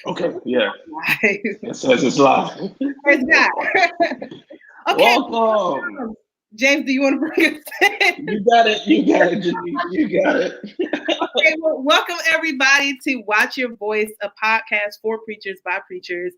Okay, yeah. Live. It says it's live. Praise God. Okay. Welcome. James, do you want to bring us in? You got it. You got it, Jimmy. You got it. Okay, well, welcome everybody to Watch Your Voice, a podcast for preachers by preachers.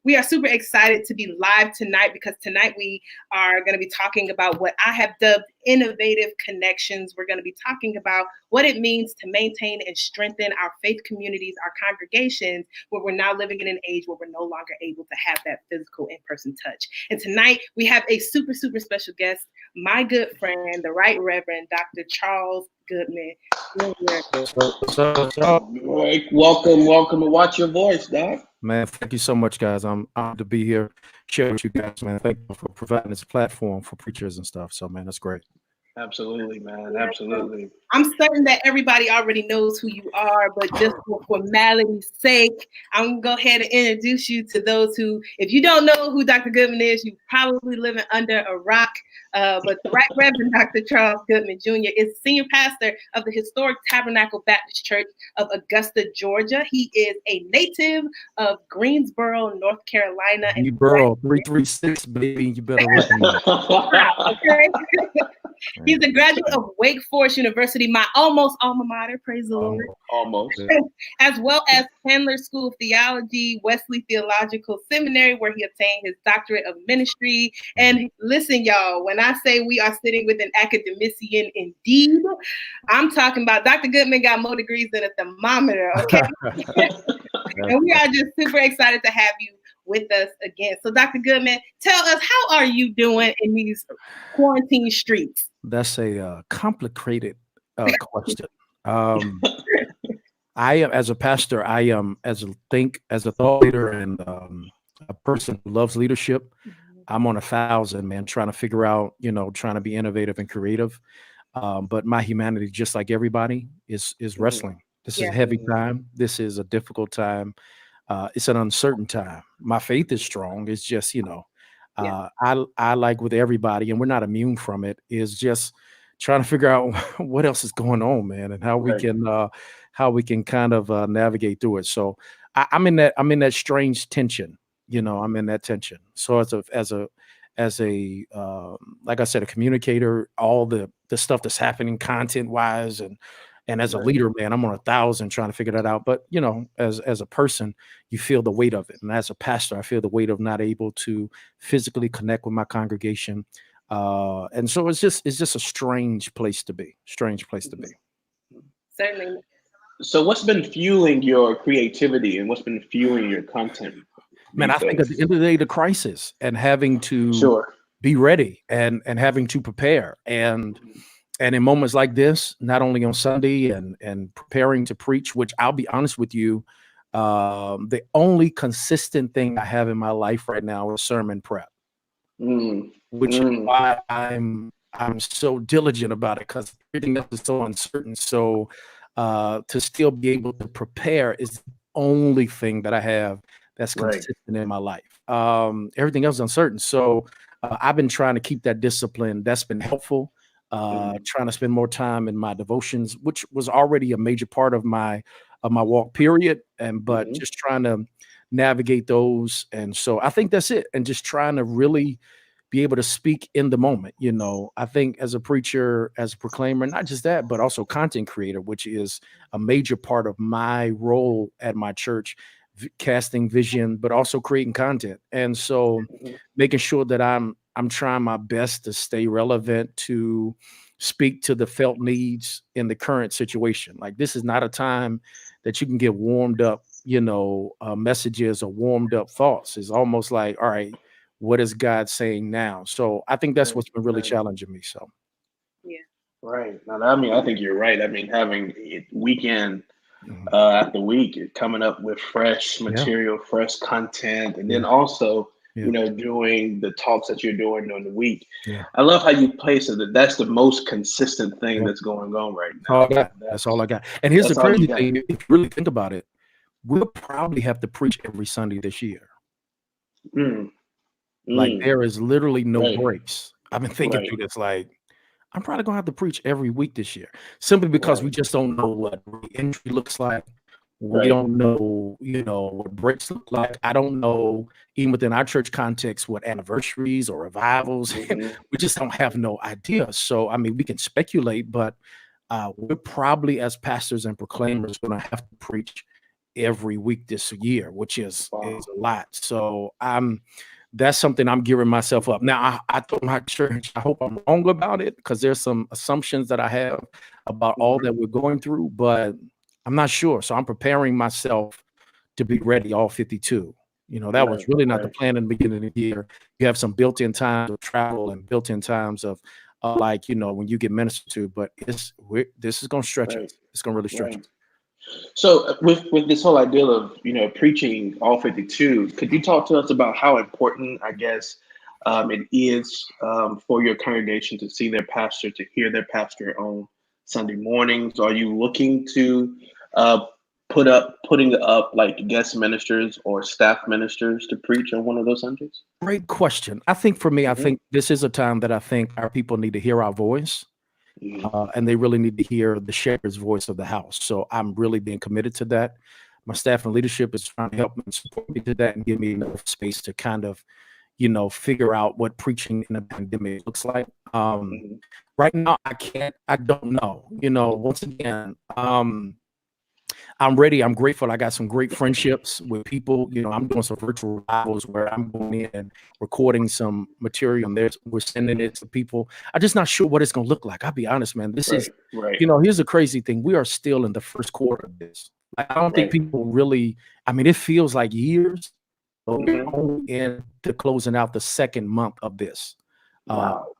We are super excited to be live tonight because tonight we are going to be talking about what I have dubbed innovative connections. We're going to be talking about what it means to maintain and strengthen our faith communities, our congregations, where we're now living in an age where we're no longer able to have that physical in-person touch. And tonight we have a super, super special guest, my good friend, the Right Reverend Dr. Charles Goodman Jr. Right. Welcome to Watch Your Voice, Doc. Man, thank you so much, guys. I'm honored to be here, share with you guys, man. Thank you for providing this platform for preachers and stuff. So, man, that's great. Absolutely, man. Absolutely. I'm certain that everybody already knows who you are, but just for formality's sake, I'm going to go ahead and introduce you to those who, if you don't know who Dr. Goodman is, you're probably living under a rock. But the Right Reverend Dr. Charles Goodman Jr. is senior pastor of the historic Tabernacle Baptist Church of Augusta, Georgia. He is a native of Greensboro, North Carolina. Greensboro, 336, baby. You better recognize. Okay. He's a graduate of Wake Forest University, my almost alma mater, praise the Lord. Almost. As well as Chandler School of Theology, Wesley Theological Seminary, where he obtained his doctorate of ministry. And listen, y'all, when I say we are sitting with an academician indeed, I'm talking about Dr. Goodman got more degrees than a thermometer, okay? And we are just super excited to have you with us again. So Dr. Goodman, tell us, how are you doing in these quarantine streets? That's a complicated question. I am, as a pastor, I am as a thought leader and a person who loves leadership. I'm on 1,000, man, trying to figure out, trying to be innovative and creative. But my humanity, just like everybody, is wrestling. This is a heavy time. This is a difficult time. It's an uncertain time. My faith is strong. It's just, I like with everybody, and we're not immune from it, is just trying to figure out what else is going on, man, and how we can kind of navigate through it. So I'm in that strange tension. I'm in that tension. So as a like I said, a communicator, all the stuff that's happening content wise, and as a leader, man, I'm on 1,000 trying to figure that out. But, as a person, you feel the weight of it. And as a pastor, I feel the weight of not able to physically connect with my congregation. And so it's just a strange place to be. Certainly. So what's been fueling your creativity and what's been fueling your content? Man, I think at the end of the day, the crisis and having to be ready and having to prepare. And in moments like this, not only on Sunday and preparing to preach, which I'll be honest with you, the only consistent thing I have in my life right now is sermon prep, which is why I'm so diligent about it, because everything else is so uncertain. So to still be able to prepare is the only thing that I have that's consistent in my life. Everything else is uncertain. So I've been trying to keep that discipline. That's been helpful. Trying to spend more time in my devotions, which was already a major part of my walk period. But just trying to navigate those. And so I think that's it. And just trying to really be able to speak in the moment. I think as a preacher, as a proclaimer, not just that, but also content creator, which is a major part of my role at my church, casting vision, but also creating content. And so making sure that I'm trying my best to stay relevant, to speak to the felt needs in the current situation. Like, this is not a time that you can get warmed up, messages or warmed up thoughts. It's almost like, all right, what is God saying now? So I think that's what's been really challenging me. So. Yeah. Right. Now, I think you're right. I mean, having it weekend after week, coming up with fresh material, fresh content, and then also, doing the talks that you're doing during the week. Yeah. I love how you place it. That's the most consistent thing that's going on right now. That's all I got. And here's the crazy thing. If you really think about it, we'll probably have to preach every Sunday this year. Like, there is literally no breaks. I've been thinking through this, like, I'm probably going to have to preach every week this year, simply because we just don't know what re-entry looks like. We don't know, what breaks look like. I don't know, even within our church context, what anniversaries or revivals. We just don't have no idea. So, I mean, we can speculate, but we're probably, as pastors and proclaimers, going to have to preach every week this year, which is a lot. So that's something I'm gearing myself up. Now, I told my church, I hope I'm wrong about it, because there's some assumptions that I have about all that we're going through, but I'm not sure. So I'm preparing myself to be ready all 52. That was really not the plan in the beginning of the year. You have some built-in times of travel and built-in times of when you get ministered to, but this is going to stretch us. It's going to really stretch us. So with this whole idea of, preaching all 52, could you talk to us about how important, I guess, it is for your congregation to see their pastor, to hear their pastor on Sunday mornings? Are you looking to putting up like guest ministers or staff ministers to preach on one of those Sundays? Great question. I think for me, I think this is a time that I think our people need to hear our voice. And they really need to hear the shepherd's voice of the house. So I'm really being committed to that. My staff and leadership is trying to help me and support me to that and give me enough space to kind of, figure out what preaching in a pandemic looks like. Right now, I don't know. Once again, I'm ready. I'm grateful. I got some great friendships with people. I'm doing some virtual revivals where I'm going in and recording some material, and we're sending it to people. I'm just not sure what it's going to look like. I'll be honest, man. This is, here's the crazy thing. We are still in the first quarter of this. I don't think people really, it feels like years, but we're only into closing out the second month of this,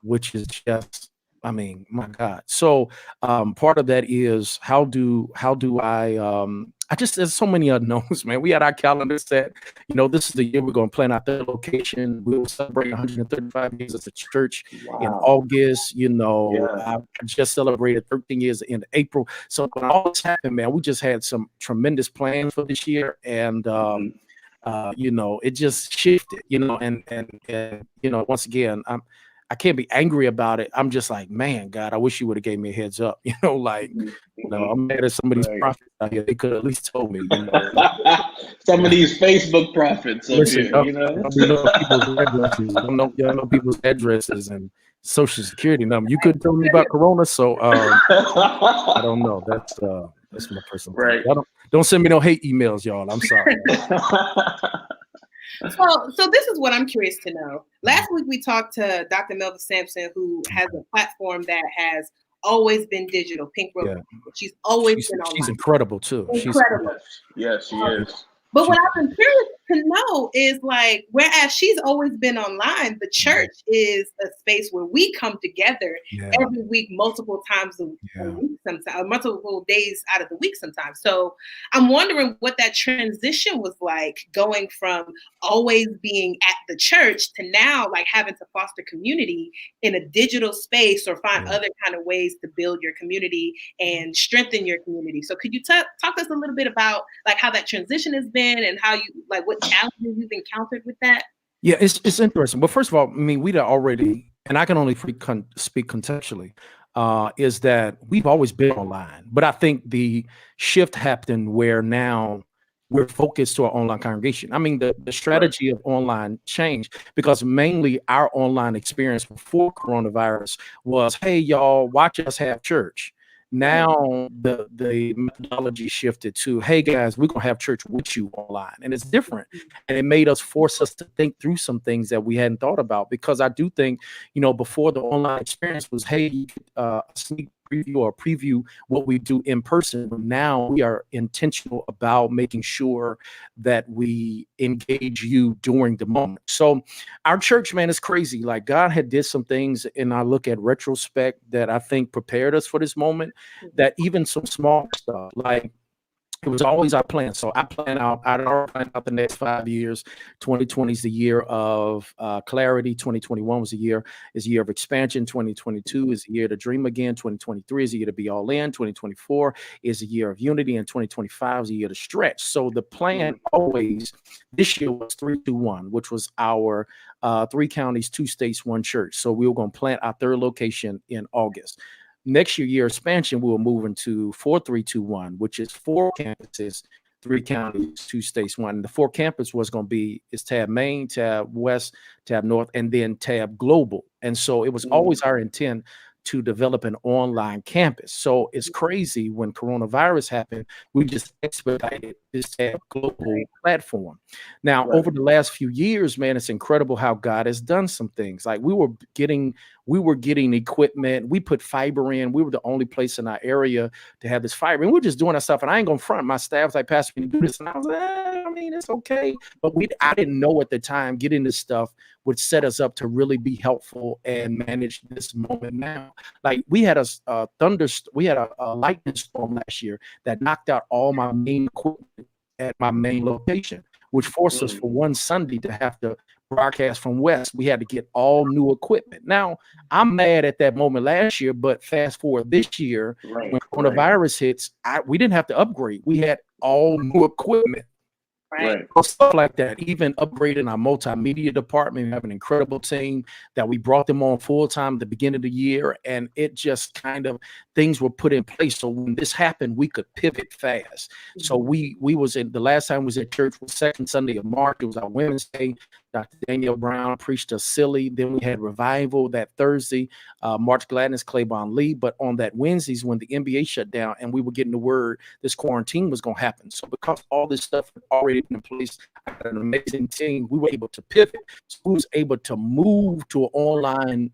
which is just, my God. So part of that is how do I there's so many unknowns, man. We had our calendar set. This is the year we're going to plan our third location. We'll celebrate 135 years as a church in August. I just celebrated 13 years in April. So when all this happened, man, we just had some tremendous plans for this year. And it just shifted, and once again, I can't be angry about it. I'm just like, man, God, I wish you would have gave me a heads up. I'm mad at some of these prophets out here. They could at least told me. Some of these Facebook prophets. Listen, y'all know people's addresses. Y'all know people's addresses and social security number. You couldn't tell me about Corona, so I don't know. That's my personal thing. Don't send me no hate emails, y'all. I'm sorry. So this is what I'm curious to know. Last week we talked to Dr. Melva Sampson, who has a platform that has always been digital. Pink Road. She's always been online. She's incredible too. Incredible. Yes, she is. But what I've been curious to know is whereas she's always been online, the church is a space where we come together every week, multiple times a week, sometimes multiple days out of the week sometimes. So I'm wondering what that transition was like, going from always being at the church to now having to foster community in a digital space or find other kind of ways to build your community and strengthen your community. So could you talk to us a little bit about how that transition has been and how you what challenges you've encountered with that? Yeah, it's interesting. But first of all, we'd already, and I can only speak contextually, is that we've always been online. But I think the shift happened where now we're focused to our online congregation. The strategy of online changed because mainly our online experience before coronavirus was, hey, y'all, watch us have church. Now the methodology shifted to, hey guys, we're gonna have church with you online, and it's different, and it forced us to think through some things that we hadn't thought about. Because I do think, before the online experience was, hey, you could sneak preview or preview what we do in person. Now we are intentional about making sure that we engage you during the moment. So our church, man, is crazy. God had did some things, and I look at retrospect that I think prepared us for this moment, that even some small stuff, it was always our plan. So I I'd already planned out the next 5 years. 2020 is the year of clarity. 2021 is a year of expansion. 2022 is a year to dream again. 2023 is a year to be all in. 2024 is a year of unity, and 2025 is a year to stretch. So the plan always this year was 3-2-1, which was our 3 counties, 2 states, 1 church. So we were going to plant our 3rd location in August. Next year expansion, we will move into 4-3-2-1, which is 4 campuses, 3 counties, 2 states, 1. The 4 campus was going to be is Tab Main, Tab West, Tab North, and then Tab Global. And so it was always our intent to develop an online campus. So it's crazy when coronavirus happened, we just expedited this Tab Global platform. Now, over the last few years, man, it's incredible how God has done some things. Like we were getting equipment. We put fiber in. We were the only place in our area to have this fiber. And we're just doing our stuff. And I ain't gonna front. My staff's like, Pastor, can you do this? And I was like, I mean, it's okay. But I didn't know at the time getting this stuff would set us up to really be helpful and manage this moment now. Like we had a lightning storm last year that knocked out all my main equipment at my main location, which forced us for one Sunday to have to broadcast from West. We had to get all new equipment. Now, I'm mad at that moment last year, but fast forward this year, when coronavirus hits, we didn't have to upgrade. We had all new equipment. Right. Stuff like that. Even upgrading our multimedia department. We have an incredible team that we brought them on full time at the beginning of the year, and it just kind of things were put in place. So when this happened, we could pivot fast. So we was in the last time we was at church was second Sunday of March. It was our Women's Day. Dr. Danielle Brown preached a silly. Then we had revival that Thursday, March Gladness, Claiborne Lee. But on that Wednesdays when the NBA shut down and we were getting the word this quarantine was going to happen. So because all this stuff had already been in place, I had an amazing team. We were able to pivot. So we was able to move to an online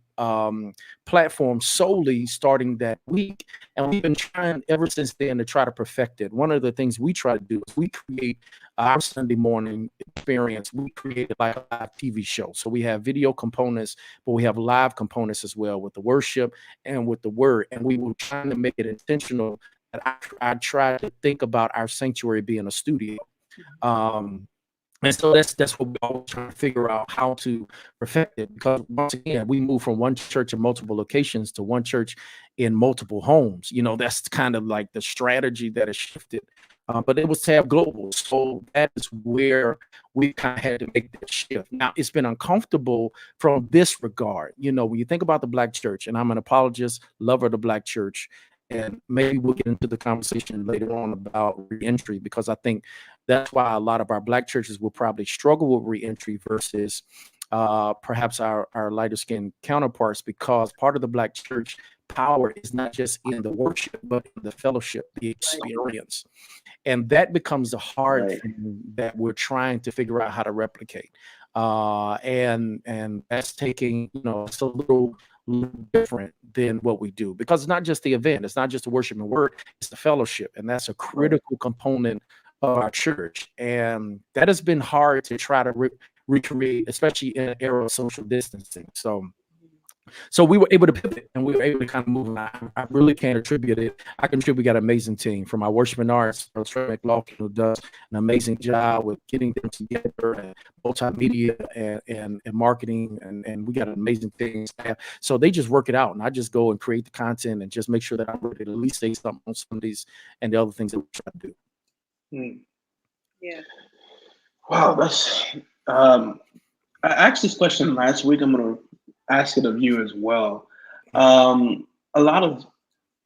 platform solely starting that week. And we've been trying ever since then to try to perfect it. One of the things we try to do is we create our Sunday morning experience. We created like a live TV show. So we have video components, but we have live components as well with the worship and with the word. And we were trying to make it intentional that I try to think about our sanctuary being a studio. And so that's what we're always trying to figure out how to perfect it. Because once again, we moved from one church in multiple locations to one church in multiple homes. You know, that's kind of like the strategy that has shifted. But it was Tab Global. So that is where we kind of had to make that shift. Now, it's been uncomfortable from this regard. You know, when you think about the Black church, and I'm an apologist, lover of the Black church, and maybe we'll get into the conversation later on about reentry, because I think that's why a lot of our Black churches will probably struggle with reentry versus perhaps our lighter skinned counterparts, because part of the Black church power is not just in the worship, but in the fellowship, the experience. And that becomes the hard thing that we're trying to figure out how to replicate. And that's taking, you know, it's a little different than what we do, because it's not just the event, it's not just the worship and word, it's the fellowship. And that's a critical component of our church. And that has been hard to try to recreate, especially in an era of social distancing. So we were able to pivot and we were able to kind of move. I really can't attribute it. I contribute. We got an amazing team from our worship and arts, Trey McLaughlin, who does an amazing job with getting them together, and multimedia and marketing, and we got an amazing team. So they just work it out, and I just go and create the content and just make sure that I'm ready to at least say something on Sundays and the other things that we try to do. Yeah. Wow, that's I asked this question last week. I'm gonna ask it of you as well. A lot of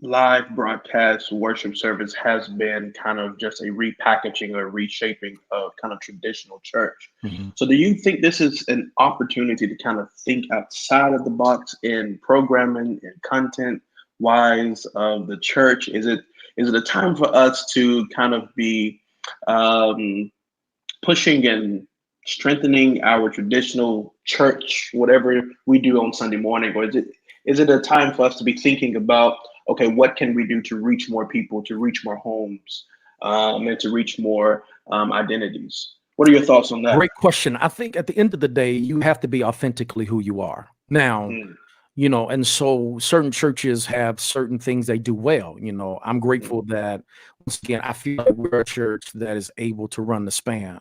live broadcast worship service has been kind of just a repackaging or reshaping of kind of traditional church. So do you think this is an opportunity to kind of think outside of the box in programming and content wise of the church? Is it a time for us to kind of be pushing and strengthening our traditional church, whatever we do on Sunday morning? Or is it a time for us to be thinking about, okay, what can we do to reach more people, to reach more homes, and to reach more identities? What are your thoughts on that? Great question. I think at the end of the day, you have to be authentically who you are. Now, you know, and so certain churches have certain things they do well. You know, I'm grateful that, once again, I feel like we're a church that is able to run the span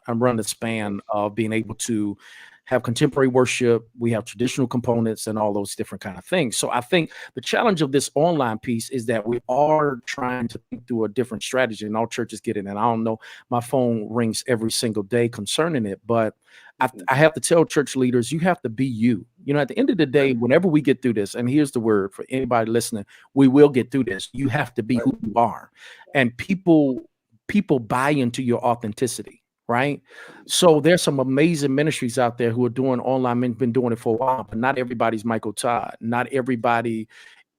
of being able to have contemporary worship. We have traditional components and all those different kind of things. So I think the challenge of this online piece is that we are trying to think through a different strategy, and all churches get it. And I don't know, my phone rings every single day concerning it, but I have to tell church leaders, you have to be you. You know, at the end of the day, whenever we get through this, and here's the word for anybody listening, we will get through this. You have to be who you are. And people people buy into your authenticity, right? So there's some amazing ministries out there who are doing online, been doing it for a while, but not everybody's Michael Todd. Not everybody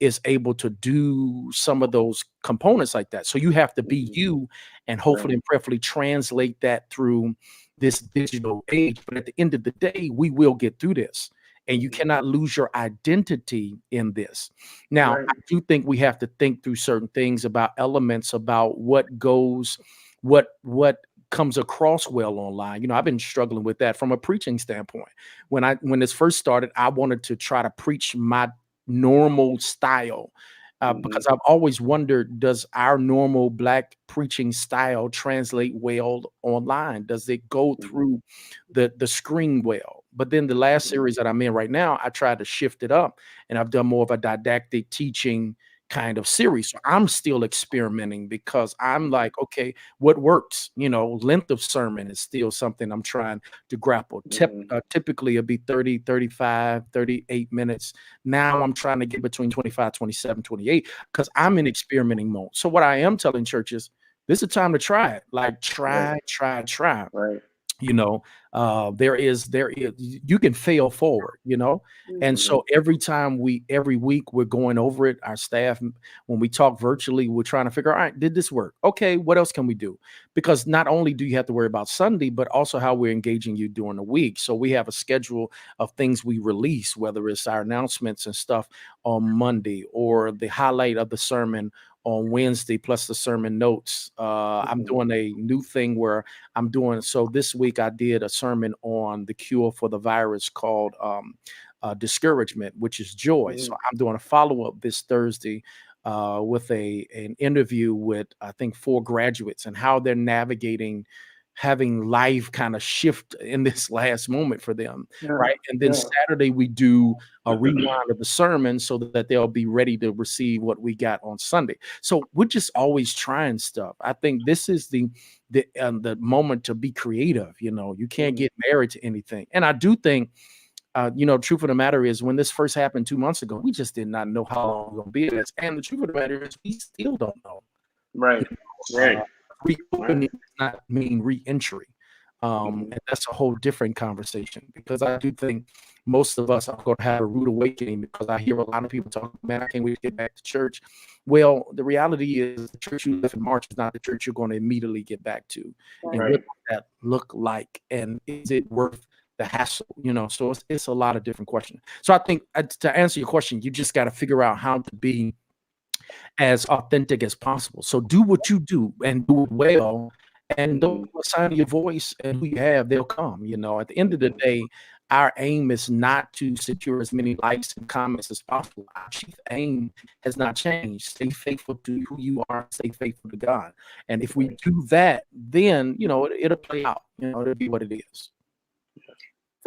is able to do some of those components like that. So you have to be you, and hopefully and prayerfully translate that through this digital age. But at the end of the day, we will get through this. And you cannot lose your identity in this. Now, I do think we have to think through certain things about elements, about what goes, what comes across well online. You know, I've been struggling with that from a preaching standpoint. When this first started, I wanted to try to preach my normal style. Because I've always wondered, does our normal Black preaching style translate well online? Does it go through the screen well? But then the last series that I'm in right now, I tried to shift it up, and I've done more of a didactic teaching kind of series. So I'm still experimenting, because I'm like, okay, what works? You know, length of sermon is still something I'm trying to grapple. Typically it'll be 30, 35, 38 minutes. Now I'm trying to get between 25, 27, 28, because I'm in experimenting mode. So what I am telling churches, this is a time to try it. Like try. Right. You know, there is you can fail forward, you know. And so every week we're going over it. Our staff, when we talk virtually, we're trying to figure out, all right, did this work? Okay, what else can we do? Because not only do you have to worry about Sunday, but also how we're engaging you during the week. So we have a schedule of things we release, whether it's our announcements and stuff on Monday, or the highlight of the sermon on Wednesday, plus the sermon notes. I'm doing a new thing where so this week I did a sermon on the cure for the virus called discouragement, which is joy. So I'm doing a follow-up this Thursday with an interview with, I think, 4 graduates, and how they're navigating having life kind of shift in this last moment for them, right? And then Saturday we do a rewind of the sermon so that they'll be ready to receive what we got on Sunday. So we're just always trying stuff. I think this is the moment to be creative. You know, you can't get married to anything. And I do think, you know, truth of the matter is, when this first happened 2 months ago, we just did not know how long we're going to be in this. And the truth of the matter is, we still don't know. Right. Reopening does not mean re-entry. And that's a whole different conversation, because I do think most of us are going to have a rude awakening, because I hear a lot of people talking, man, I can't wait to get back to church. Well, the reality is, the church you left in March is not the church you're going to immediately get back to. And what does that look like? And is it worth the hassle? You know, so it's a lot of different questions. So I think, to answer your question, you just got to figure out how to be as authentic as possible. So do what you do, and do it well, and don't assign your voice and who you have, they'll come. You know, at the end of the day, our aim is not to secure as many likes and comments as possible. Our chief aim has not changed. Stay faithful to who you are, stay faithful to God. And if we do that, then, you know, it'll play out. You know, it'll be what it is.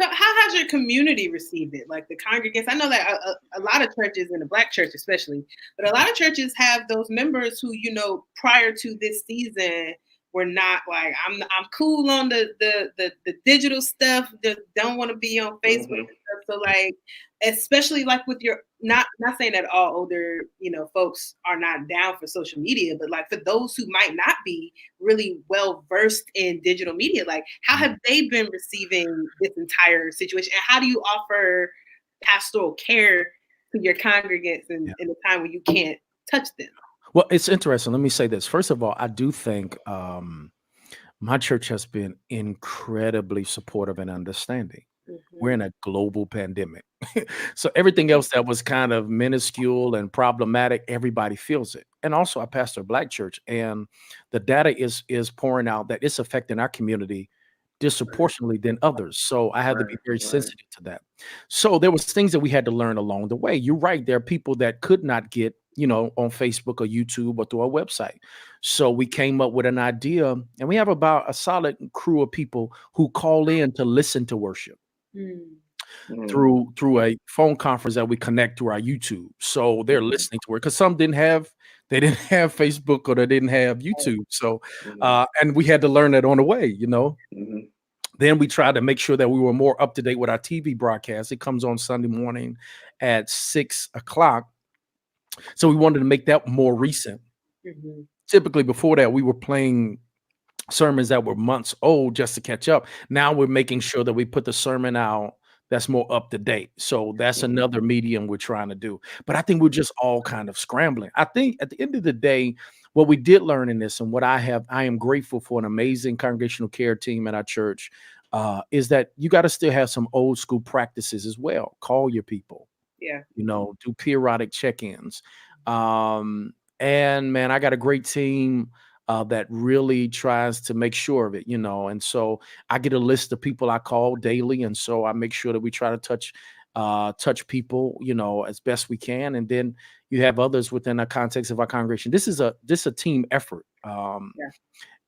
So how has your community received it? Like the congregants, I know that a lot of churches, in the Black church especially, but a lot of churches have those members who, you know, prior to this season were not like, I'm cool on the digital stuff, that don't want to be on Facebook and stuff. So like, especially like with your, not saying that all older, you know, folks are not down for social media, but like for those who might not be really well versed in digital media, like how have they been receiving this entire situation? And how do you offer pastoral care to your congregants in a time when you can't touch them? Well, it's interesting. Let me say this. First of all, I do think my church has been incredibly supportive and understanding. We're in a global pandemic. So everything else that was kind of minuscule and problematic, everybody feels it. And also, I pastor a Black church, and the data is pouring out that it's affecting our community disproportionately than others. So I had to be very sensitive to that. So there was things that we had to learn along the way. You're right. There are people that could not get, you know, on Facebook or YouTube or through our website. So we came up with an idea, and we have about a solid crew of people who call in to listen to worship through a phone conference that we connect to our YouTube. So they're listening to it, because some didn't have Facebook, or they didn't have YouTube. So and we had to learn that on the way, you know. Then we tried to make sure that we were more up to date with our TV broadcast. It comes on Sunday morning at 6 o'clock. So we wanted to make that more recent. Typically before that, we were playing sermons that were months old just to catch up. Now we're making sure that we put the sermon out that's more up to date. So that's another medium we're trying to do. But I think we're just all kind of scrambling. I think at the end of the day, what we did learn in this, and what I am grateful for an amazing congregational care team at our church, is that you got to still have some old school practices as well. Call your people. Yeah. Do periodic check-ins. And man, I got a great team that really tries to make sure of it, and so I get a list of people I call daily. And so I make sure that we try to touch people, as best we can. And then you have others within the context of our congregation. This is a team effort.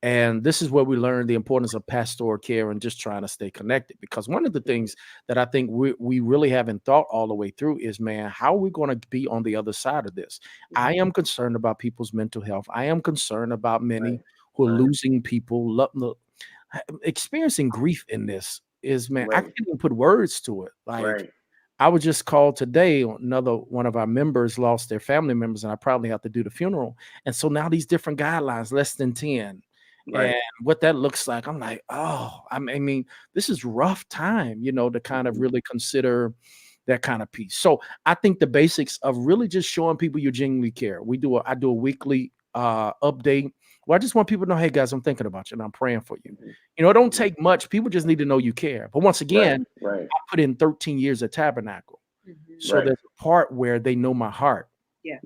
And this is where we learn the importance of pastoral care and just trying to stay connected. Because one of the things that I think we really haven't thought all the way through is, man, how are we going to be on the other side of this? I am concerned about people's mental health. I am concerned about many who are losing people, experiencing grief in this is, man, I can't even put words to it. Like, I was just called today, another one of our members lost their family members, and I probably have to do the funeral. And so now these different guidelines, less than 10. And what that looks like, I'm like, oh, I mean, this is rough time, to kind of really consider that kind of piece. So I think the basics of really just showing people you genuinely care. I do a weekly update. Well, I just want people to know, hey guys, I'm thinking about you and I'm praying for you. It don't take much. People just need to know you care. But once again, I put in 13 years of Tabernacle. So there's a part where they know my heart. Yeah.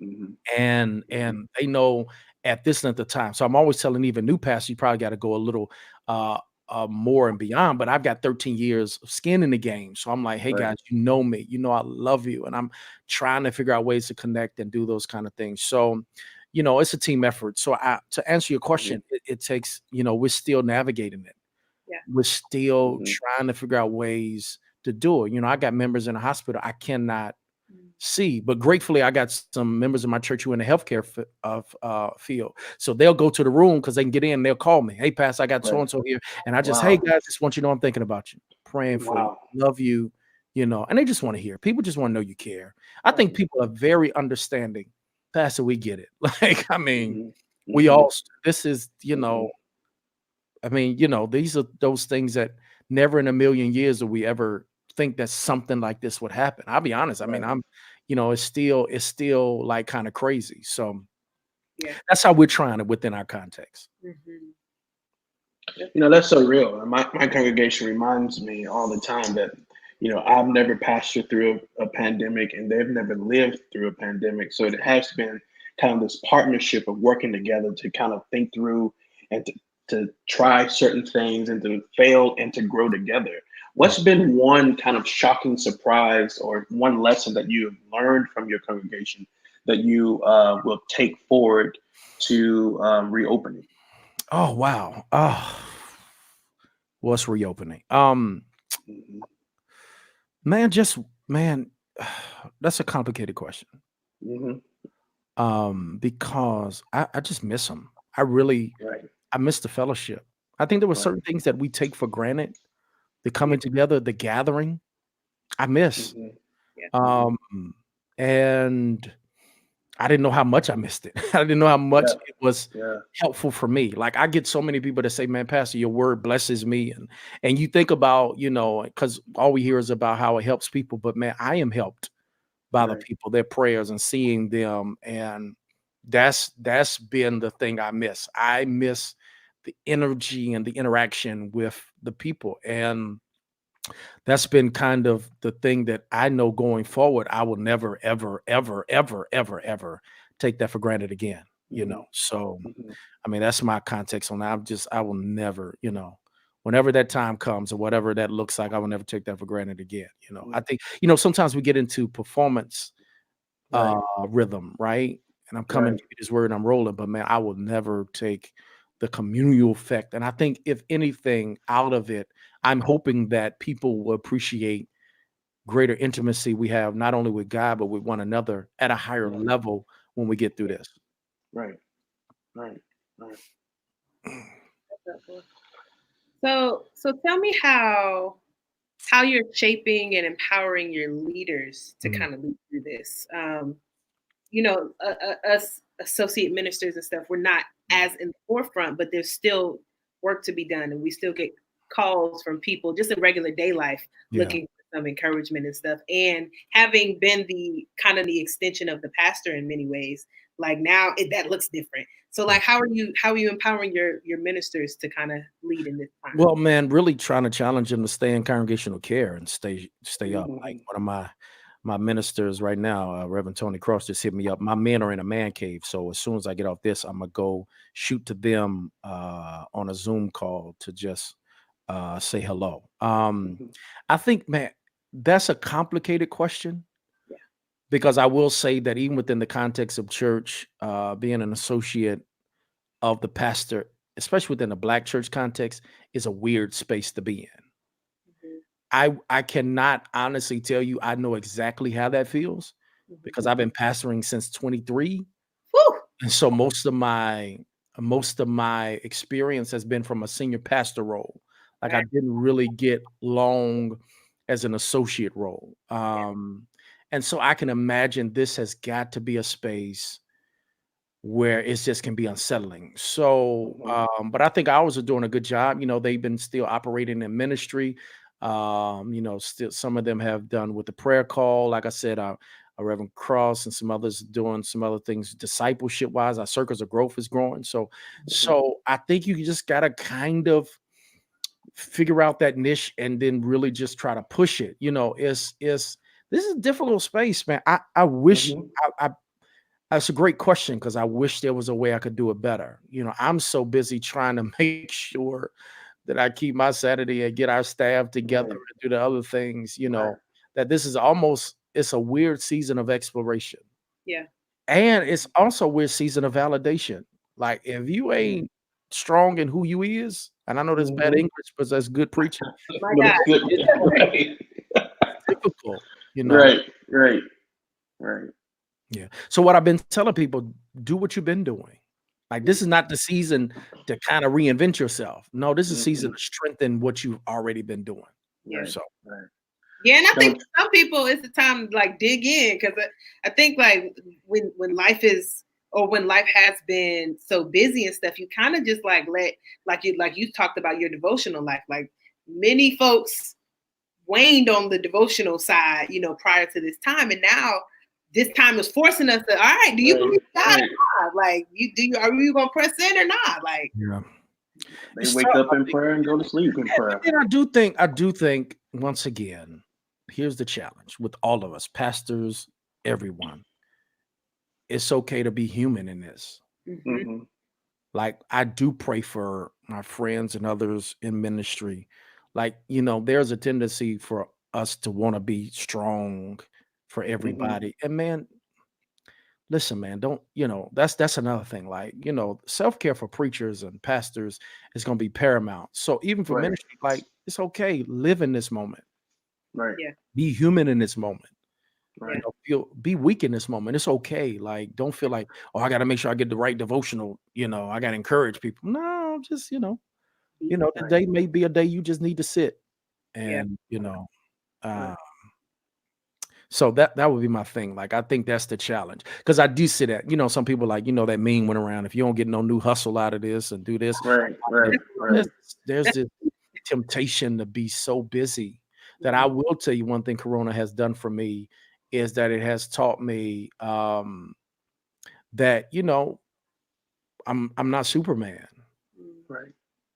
And they know at this length of time. So I'm always telling even new pastors, you probably got to go a little more and beyond. But I've got 13 years of skin in the game. So I'm like, hey guys, you know me, I love you. And I'm trying to figure out ways to connect and do those kind of things. So, it's a team effort. So to answer your question, it takes, we're still navigating it. Yeah. We're still trying to figure out ways to do it. I got members in the hospital I cannot see, but gratefully I got some members of my church who are in the healthcare field. So they'll go to the room because they can get in. They'll call me. Hey, Pastor, I got so-and-so here. And I just, hey guys, just want you to know I'm thinking about you, praying for you, love you, and they just want to hear. People just want to know you care. I think people are very understanding. Pastor, we get it. Like, I mean, we all, this is, I mean, these are those things that never in a million years do we ever think that something like this would happen. I'll be honest. I mean, it's still like kind of crazy. So that's how we're trying it within our context. That's so real. My congregation reminds me all the time that, I've never pastored through a pandemic and they've never lived through a pandemic. So it has been kind of this partnership of working together to kind of think through and to try certain things and to fail and to grow together. What's been one kind of shocking surprise or one lesson that you have learned from your congregation that you will take forward to reopening? Oh, wow. What's reopening? Man, that's a complicated question. Because I just miss them. I miss the fellowship. I think there were certain things that we take for granted. The coming together, the gathering, I miss. And I didn't know how much I missed it. I didn't know how much it was helpful for me. Like, I get so many people that say, man, Pastor, your word blesses me. And you think about, because all we hear is about how it helps people. But man, I am helped by the people, their prayers and seeing them. And that's been the thing I miss. I miss the energy and the interaction with the people. And that's been kind of the thing that I know going forward, I will never, ever, ever, ever, ever, ever take that for granted again, So, I mean, that's my context on that. I will never, whenever that time comes or whatever that looks like, I will never take that for granted again. I think, sometimes we get into performance rhythm, right? And I'm coming to this word and I'm rolling, but man, I will never take the communal effect. And I think if anything out of it, I'm hoping that people will appreciate greater intimacy we have not only with God, but with one another at a higher level when we get through this. Right. So tell me how you're shaping and empowering your leaders to kind of lead through this. Us associate ministers and stuff, we're not as in the forefront, but there's still work to be done, and we still get calls from people just in regular day life looking for some encouragement and stuff. And having been the kind of the extension of the pastor in many ways, like now that looks different. So like, how are you empowering your ministers to kind of lead in this time? Well, man, really trying to challenge them to stay in congregational care and stay up. Like one of my ministers right now, Reverend Tony Cross, just hit me up. My men are in a man cave, so as soon as I get off this, I'm gonna go shoot to them on a Zoom call to just say hello. I think, man, that's a complicated question, because I will say that even within the context of church, being an associate of the pastor, especially within the Black church context, is a weird space to be in. I cannot honestly tell you I know exactly how that feels, because I've been pastoring since 23. And so most of my experience has been from a senior pastor role. Like I didn't really get long as an associate role. And so I can imagine this has got to be a space where it just can be unsettling. So, but I think ours are doing a good job. You know, they've been still operating in ministry. You know, still some of them have done with the prayer call. Like I said, Reverend Cross and some others doing some other things discipleship wise. Our circles of growth is growing. So I think you just gotta kind of figure out that niche and then really just try to push it. You know, this is a difficult space, man. I wish that's a great question, because I wish there was a way I could do it better. You know, I'm so busy trying to make sure that I keep my sanity and get our staff together and do the other things, you know, that this is it's a weird season of exploration. Yeah. And it's also a weird season of validation. Like if you ain't strong in who you is, and I know that's bad English, but that's good preaching. My God. It's difficult, you know. Right. Yeah. So what I've been telling people, do what you've been doing. Like this is not the season to kind of reinvent yourself. No, this is a season to strengthen what you've already been doing. Yeah. So yeah, and I think for some people it's the time to like dig in, because I think like when life is, or when life has been so busy and stuff, you kind of just like like you talked about your devotional life. Like many folks waned on the devotional side, you know, prior to this time, and now this time is forcing us to, all right, do you believe God or not? Like, are you gonna press in or not? Like, they wake up in prayer and go to sleep in prayer. And I do think once again, here's the challenge with all of us, pastors, everyone. It's okay to be human in this. Like I do pray for my friends and others in ministry. Like, you know, there's a tendency for us to want to be strong for everybody. And man, listen, man, don't, you know, that's another thing. Like, you know, self-care for preachers and pastors is going to be paramount. So even for ministry, like it's okay, live in this moment. Yeah. Be human in this moment. You know, be weak in this moment. It's okay. Like, don't feel like, oh, I got to make sure I get the right devotional. You know, I got to encourage people. No, just, the day may be a day you just need to sit and, so that would be my thing. Like, I think that's the challenge, because I do see that, some people like, that meme went around. If you don't get no new hustle out of this and do this, there's this temptation to be so busy that I will tell you one thing Corona has done for me is that it has taught me that, I'm not Superman. Right.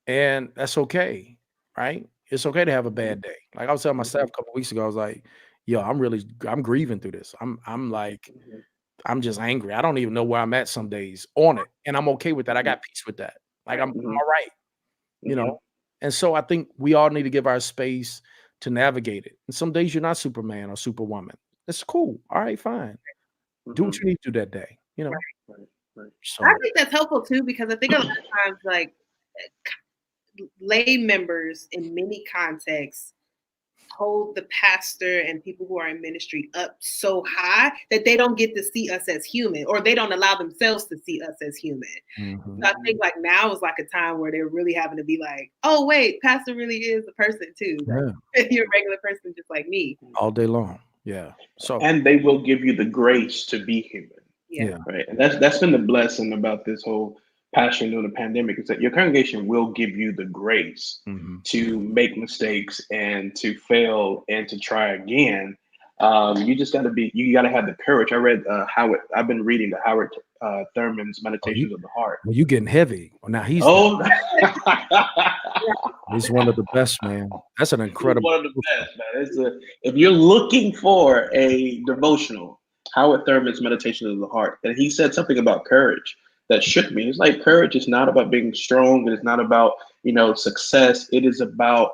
And that's okay. Right. It's okay to have a bad day. Like I was telling my staff a couple of weeks ago, I was like, yo, I'm grieving through this. I'm like, I'm just angry. I don't even know where I'm at some days on it. And I'm okay with that. I got peace with that. Like I'm all right. And so I think we all need to give our space to navigate it. And some days you're not Superman or Superwoman. It's cool. All right, fine. Do what you need to do that day. Right. So I think that's helpful too, because I think a lot of times, like lay members in many contexts hold the pastor and people who are in ministry up so high that they don't get to see us as human, or they don't allow themselves to see us as human. So I think like now is like a time where they're really having to be like, oh wait, pastor really is a person too. Like, you're a regular person just like me. All day long. Yeah. So and they will give you the grace to be human. Yeah. Right. And that's been the blessing about this whole pastoring during the pandemic is that your congregation will give you the grace to make mistakes and to fail and to try again. You just got to have the courage. I read I've been reading the Howard Thurman's Meditations of the Heart. Well, you getting heavy. Well, now he's he's one of the best, man. That's an incredible. He's one of the best, man. If you're looking for a devotional, Howard Thurman's Meditations of the Heart, and he said something about courage that shook me. It's like courage is not about being strong. It is not about, success. It is about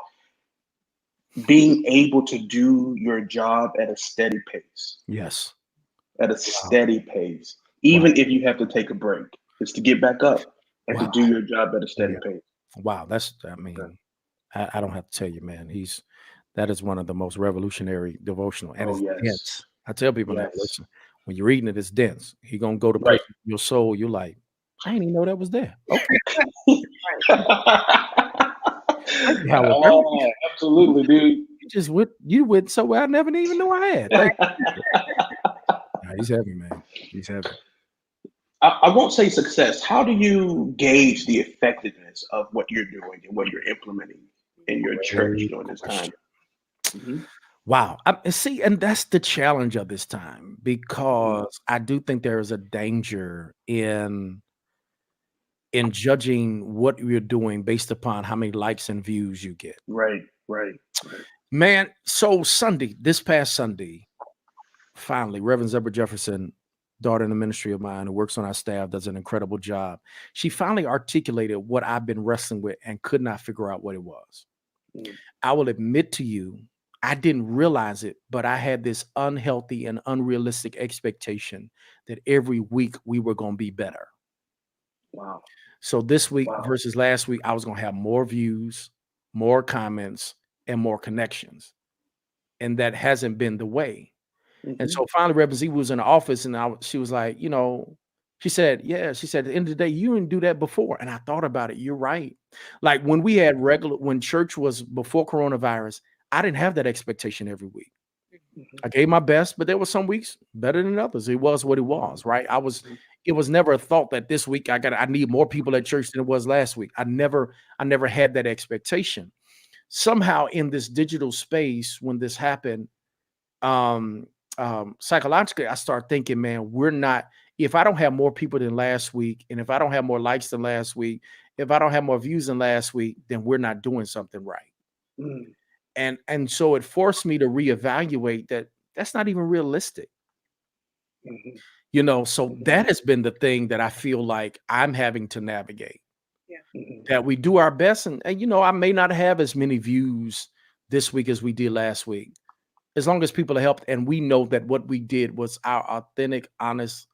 being able to do your job at a steady pace. Yes. At a steady pace. Even if you have to take a break, it's to get back up and to do your job at a steady pace. Wow. I don't have to tell you, man, that is one of the most revolutionary devotional. And it's dense. I tell people that, listen, when you're reading it, it's dense. You're going to go to your soul. You're like, I didn't even know that was there. Okay. Absolutely, dude. You went somewhere I never even knew I had. He's heavy, man. He's heavy. I won't say success. How do you gauge the effectiveness of what you're doing and what you're implementing in your church during this time? Wow. See, and that's the challenge of this time, because I do think there is a danger in judging what you're doing based upon how many likes and views you get. Right. Man, so this past Sunday, finally, Reverend Deborah Jefferson, daughter in the ministry of mine, who works on our staff, does an incredible job. She finally articulated what I've been wrestling with and could not figure out what it was. I will admit to you, I didn't realize it, but I had this unhealthy and unrealistic expectation that every week we were going to be better. Wow. So this week versus last week, I was going to have more views, more comments, and more connections. And that hasn't been the way. And so finally, Reverend Z was in the office, and she was like, she said, at the end of the day, you didn't do that before. And I thought about it. You're right. Like when we had when church was before coronavirus, I didn't have that expectation every week. I gave my best, but there were some weeks better than others. It was what it was, right? It was never a thought that this week I need more people at church than it was last week. I never had that expectation. Somehow in this digital space, when this happened, psychologically, I start thinking, man, if I don't have more people than last week, and if I don't have more likes than last week, if I don't have more views than last week, then we're not doing something right. And so it forced me to reevaluate that's not even realistic. So that has been the thing that I feel like I'm having to navigate. That we do our best, and I may not have as many views this week as we did last week. As long as people are helped, and we know that what we did was our authentic, honest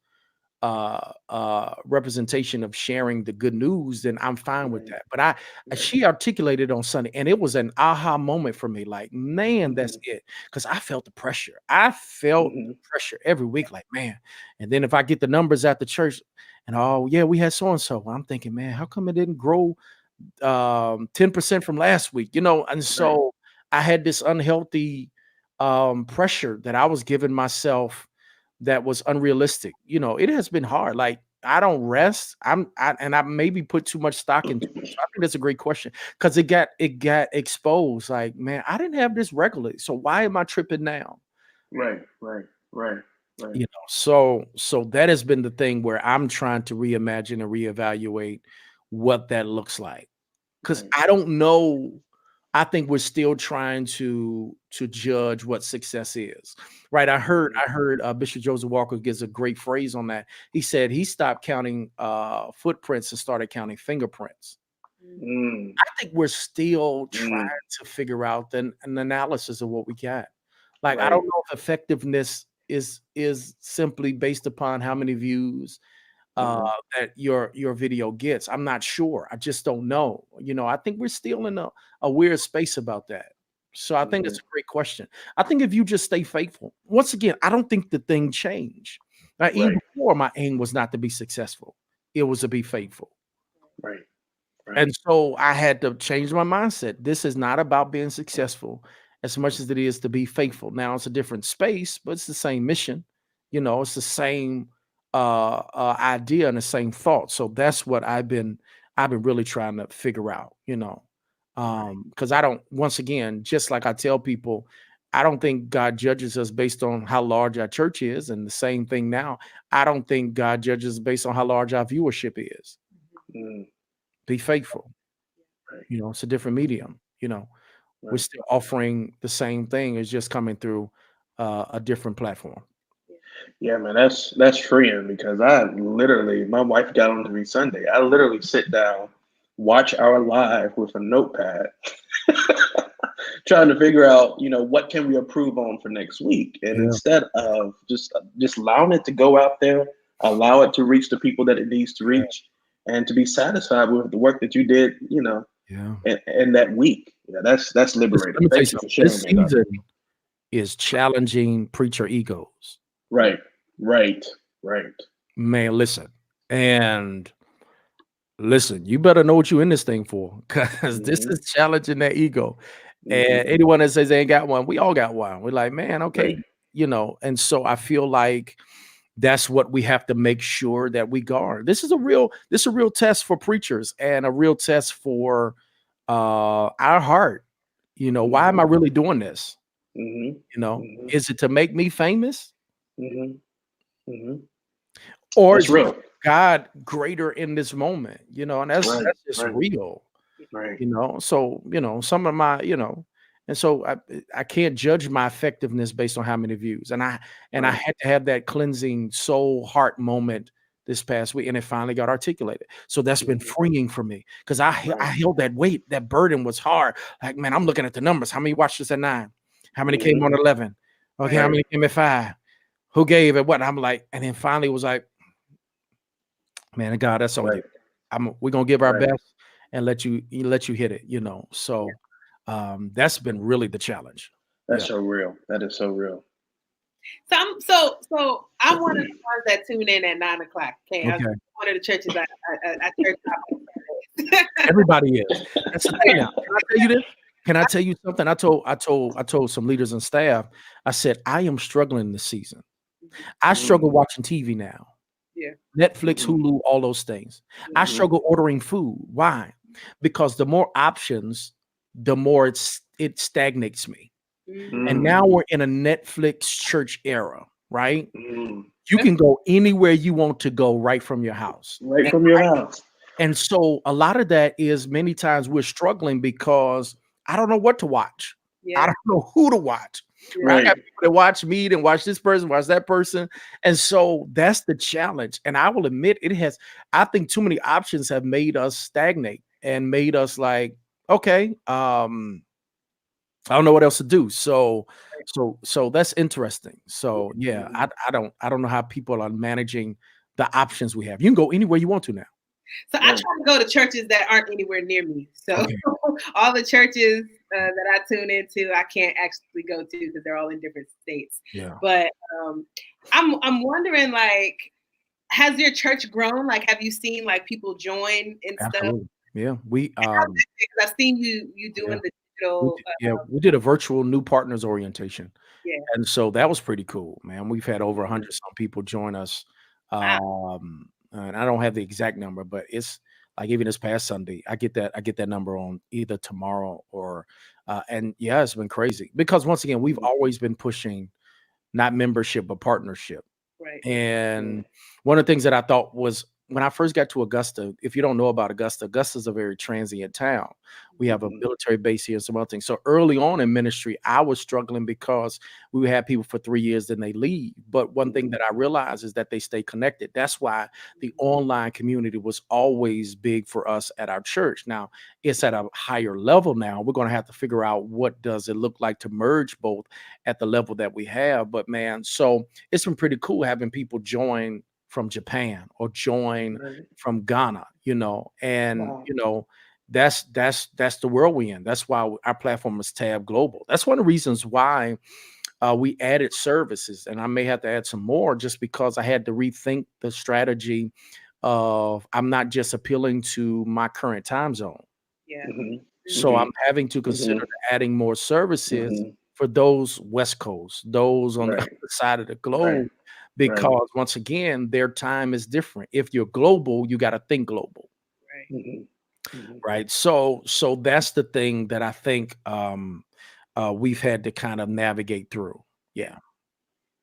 representation of sharing the good news, then I'm fine with that. But she articulated on Sunday, and it was an aha moment for me. Like, man, that's it. Because I felt the pressure. I felt the pressure every week, like, man. And then if I get the numbers at the church, and we had so-and-so, I'm thinking, man, how come it didn't grow 10% from last week? And so I had this unhealthy pressure that I was giving myself that was unrealistic. It has been hard. Like, I don't rest. I maybe put too much stock into it. So I think that's a great question, because it got exposed. Like, man, I didn't have this regularly. So why am I tripping now? Right. So that has been the thing where I'm trying to reimagine and reevaluate what that looks like. Because I don't know. I think we're still trying to judge what success is, right? I heard Bishop Joseph Walker gives a great phrase on that. He said he stopped counting footprints and started counting fingerprints. I think we're still trying to figure out an analysis of what we got. Like, I don't know if effectiveness is simply based upon how many views that your video gets. I'm not sure. I just don't know. I think we're still in a weird space about that. So I think it's a great question. I think if you just stay faithful, once again, I don't think the thing changed. Even before, my aim was not to be successful. It was to be faithful. Right. And so I had to change my mindset. This is not about being successful as much as it is to be faithful. Now it's a different space, but it's the same mission. It's the same idea and the same thought. So that's what I've been really trying to figure out, because I don't, once again, just like I tell people, I don't think God judges us based on how large our church is. And the same thing now, I don't think God judges based on how large our viewership is. Be faithful. It's a different medium. We're still offering the same thing. It's just coming through a different platform. Yeah, man, that's freeing, because my wife got on to me Sunday. I literally sit down, watch our live with a notepad, trying to figure out, what can we improve on for next week. And instead of just allowing it to go out there, allow it to reach the people that it needs to reach, and to be satisfied with the work that you did, in that week. Yeah, that's liberating. Thank you for sharing this season is challenging preacher egos. Right. Man, listen, you better know what you're in this thing for, because this is challenging that ego. And anyone that says they ain't got one, we all got one. We're like, man, okay, and so I feel like that's what we have to make sure that we guard. This is a real test for preachers, and a real test for our heart. Why am I really doing this? Is it to make me famous? Or is real God greater in this moment? And that's just real. Right. So some of my, and so I can't judge my effectiveness based on how many views. And I had to have that cleansing soul heart moment this past week, and it finally got articulated. So that's been freeing for me, because I held that weight. That burden was hard. Like, man, I'm looking at the numbers. How many watched this at 9? How many came on 11? Okay, how many came at 5? Who gave it what? I'm like, and then finally it was like, man, God, that's on you. We're gonna give our best and let you hit it, So that's been really the challenge. That's so real. That is so real. So I'm one of the ones that tune in at 9 o'clock. Okay. I'm one of the churches I church. Everybody is. That's the thing now. Can I tell you this? Can I tell you something? I told some leaders and staff, I said, I am struggling this season. I struggle watching TV now. Yeah. Netflix, Hulu, all those things. I struggle ordering food. Why? Because the more options, the more it stagnates me. And now we're in a Netflix church era, right? You can go anywhere you want to go right from your house. Right from your house. And so a lot of that is, many times we're struggling because I don't know what to watch. I don't know who to watch. Right. I got people that watch me and watch this person, watch that person. And so that's the challenge. And I will admit, I think too many options have made us stagnate and made us like, okay, I don't know what else to do. So that's interesting. So yeah, I don't know how people are managing the options we have. You can go anywhere you want to now. So I try to go to churches that aren't anywhere near me. So all the churches that I tune into, I can't actually go to because they're all in different states. Yeah. But I'm wondering, like, has your church grown? Like, have you seen like people join and Absolutely. stuff? Yeah, we I've seen you doing the digital. We did a virtual new partners orientation. Yeah. And so that was pretty cool, man. We've had over 100 some people join us. Wow. And I don't have the exact number, but it's like even this past Sunday, I get that number on either tomorrow or and yeah, it's been crazy, because once again, we've always been pushing not membership but partnership. Right. And one of the things that I thought was, when I first got to Augusta, if you don't know about Augusta's a very transient town. We have a military base here and some other things. So early on in ministry, I was struggling because we would have people for 3 years, then they leave. But one thing that I realized is that they stay connected. That's why the online community was always big for us at our church. Now it's at a higher level now. We're going to have to figure out what does it look like to merge both at the level that we have. But man, so it's been pretty cool having people join from Japan or join from Ghana, and that's the world we in. That's why our platform is Tab Global. That's one of the reasons why we added services, and I may have to add some more, just because I had to rethink the strategy of, I'm not just appealing to my current time zone. Yeah. So I'm having to consider adding more services for those West Coast, those on the other side of the globe. because once again, their time is different. If you're global, you got to think global. Right. So that's the thing that I think we've had to kind of navigate through. Yeah.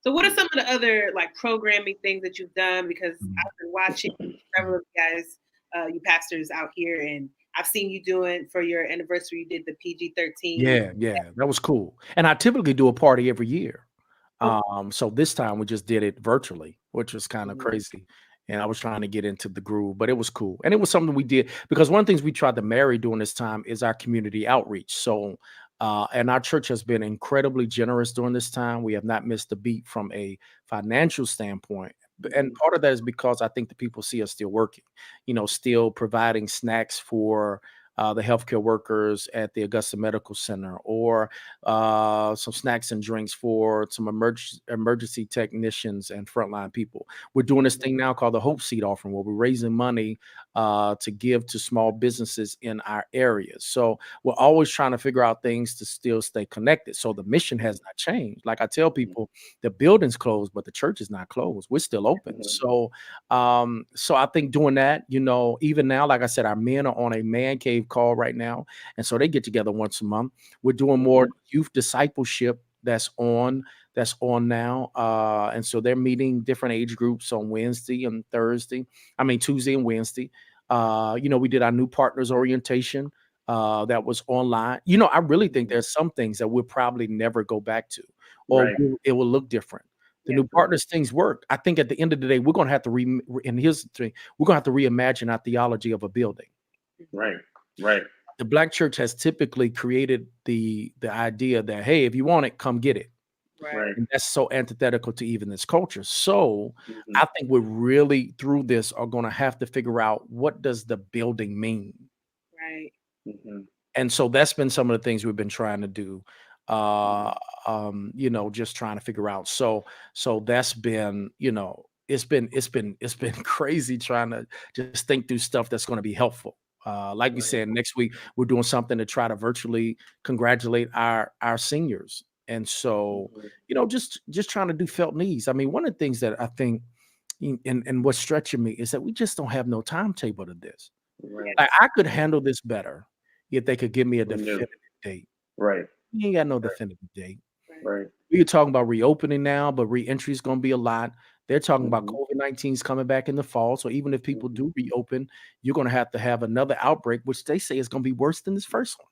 So what are some of the other like programming things that you've done? Because I've been watching several of you guys, you pastors out here, and I've seen you doing for your anniversary, you did the PG-13. Yeah, that was cool. And I typically do a party every year. So this time we just did it virtually, which was kind of crazy. And I was trying to get into the groove, but it was cool. And it was something we did because one of the things we tried to marry during this time is our community outreach. So, and our church has been incredibly generous during this time. We have not missed a beat from a financial standpoint. And part of that is because I think the people see us still working, still providing snacks for the healthcare workers at the Augusta Medical Center, or some snacks and drinks for some emergency technicians and frontline people. We're doing this thing now called the Hope Seed Offering, where we're raising money to give to small businesses in our areas. So we're always trying to figure out things to still stay connected. So the mission has not changed. Like I tell people, the building's closed, but the church is not closed. We're still open. So I think doing that, even now, like I said, our men are on a man cave call right now, and so they get together once a month. We're doing more youth discipleship that's on now, and so they're meeting different age groups on Tuesday and Wednesday. We did our new partners orientation that was online. I really think there's some things that we'll probably never go back to, or it will look different. The new partners things work. I think at the end of the day, we're going to have to and here's the thing, we're going to have to reimagine our theology of a building. Right. The Black church has typically created the idea that, hey, if you want it, come get it. Right. And that's so antithetical to even this culture. So I think we're really through this are going to have to figure out, what does the building mean? Right. And so that's been some of the things we've been trying to do. Just trying to figure out. So that's been, it's been crazy trying to just think through stuff that's going to be helpful. Like we said, next week we're doing something to try to virtually congratulate our seniors. And so, just trying to do felt needs. I mean, one of the things that I think and what's stretching me is that we just don't have no timetable to this. Like, I could handle this better if they could give me a definitive date. Right. We ain't got no definitive date. Right. We're talking about reopening now, but re-entry is going to be a lot. They're talking about COVID-19 is coming back in the fall. So even if people do reopen, you're going to have another outbreak, which they say is going to be worse than this first one.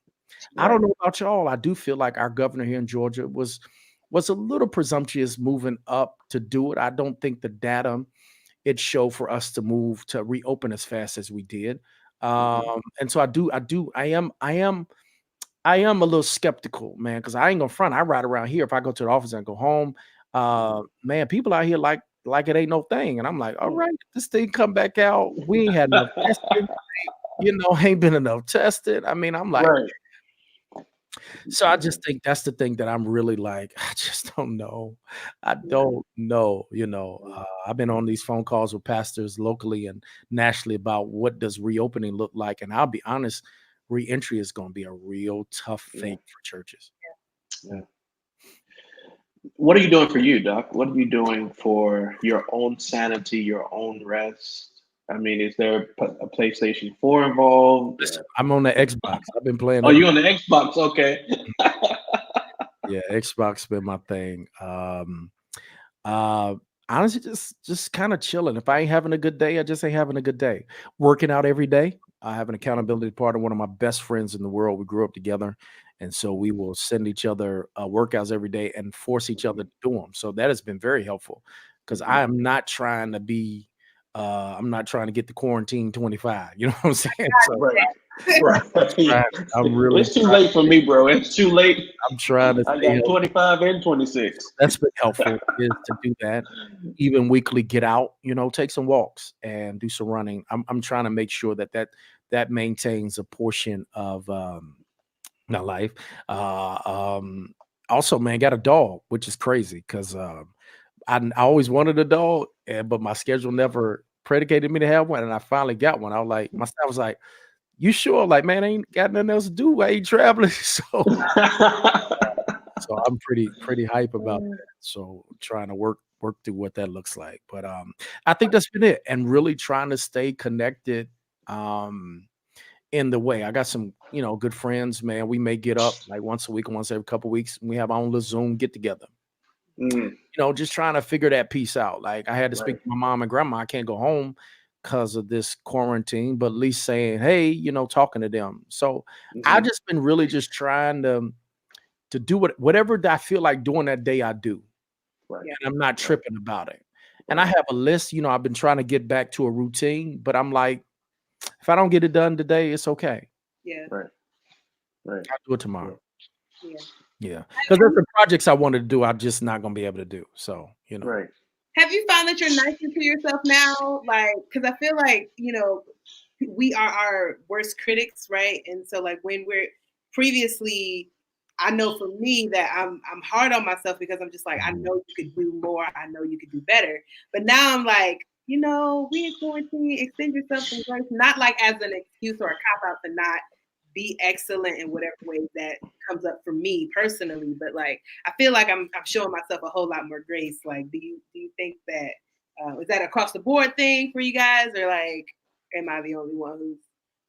I don't know about y'all. I do feel like our governor here in Georgia was a little presumptuous moving up to do it. I don't think the data it showed for us to move to reopen as fast as we did. And so I am a little skeptical, man, because I ain't gonna front. I ride around here. If I go to the office and go home, man, people out here like it ain't no thing. And I'm like, all right, this thing come back out. We ain't had enough testing, ain't been enough tested. I mean, I'm like, so I just think that's the thing that I'm really like, I just don't know. I don't know, I've been on these phone calls with pastors locally and nationally about what does reopening look like. And I'll be honest, re-entry is going to be a real tough thing for churches. Yeah. What are you doing for you, Doc? What are you doing for your own sanity, your own rest? I mean, is there a PlayStation 4 involved? Listen, I'm on the Xbox. I've been playing. Oh, you're on the Xbox? Okay. Yeah, Xbox been my thing. Honestly, just kind of chilling. If I ain't having a good day, I just ain't having a good day. Working out every day. I have an accountability partner, one of my best friends in the world. We grew up together. And so we will send each other workouts every day and force each other to do them. So that has been very helpful because I am not trying to be, I'm not trying to get the quarantine 25. You know what I'm saying? So, right. I'm really. It's too late for me, bro. It's too late. I'm trying to. I got 25 and 26. That's been helpful is to do that. Even weekly, get out. Take some walks and do some running. I'm trying to make sure that maintains a portion of my life. Also, man, got a dog, which is crazy because I always wanted a dog, but my schedule never predicated me to have one, and I finally got one. I was like, my staff was like, "You sure?" Like, man, I ain't got nothing else to do. I ain't traveling, so I'm pretty hype about that. So trying to work work through what that looks like. But I think that's been it, and really trying to stay connected. In the way I got some, good friends, man. We may get up like once a week, once every couple of weeks. And we have our own little Zoom get together. Just trying to figure that piece out. Like I had to speak to my mom and grandma. I can't go home because of this quarantine, but at least saying, hey, talking to them. So I've just been really just trying to do whatever I feel like doing that day I do. Right. And I'm not tripping about it. And I have a list, I've been trying to get back to a routine, but I'm like, if I don't get it done today, it's okay. Yeah. Right. I'll do it tomorrow. Yeah. Because there's some projects I wanted to do, I'm just not going to be able to do. So, Right. Have you found that you're nicer to yourself now? Like, because I feel like, we are our worst critics, right? And so like when we're previously, I know for me that I'm hard on myself because I'm just like, I know you could do more. I know you could do better. But now I'm like, we in quarantine, extend yourself some grace, not like as an excuse or a cop out to not be excellent in whatever way that comes up for me personally. But like, I feel like I'm showing myself a whole lot more grace. Like, do you think that, is that across the board thing for you guys, or like, am I the only one who's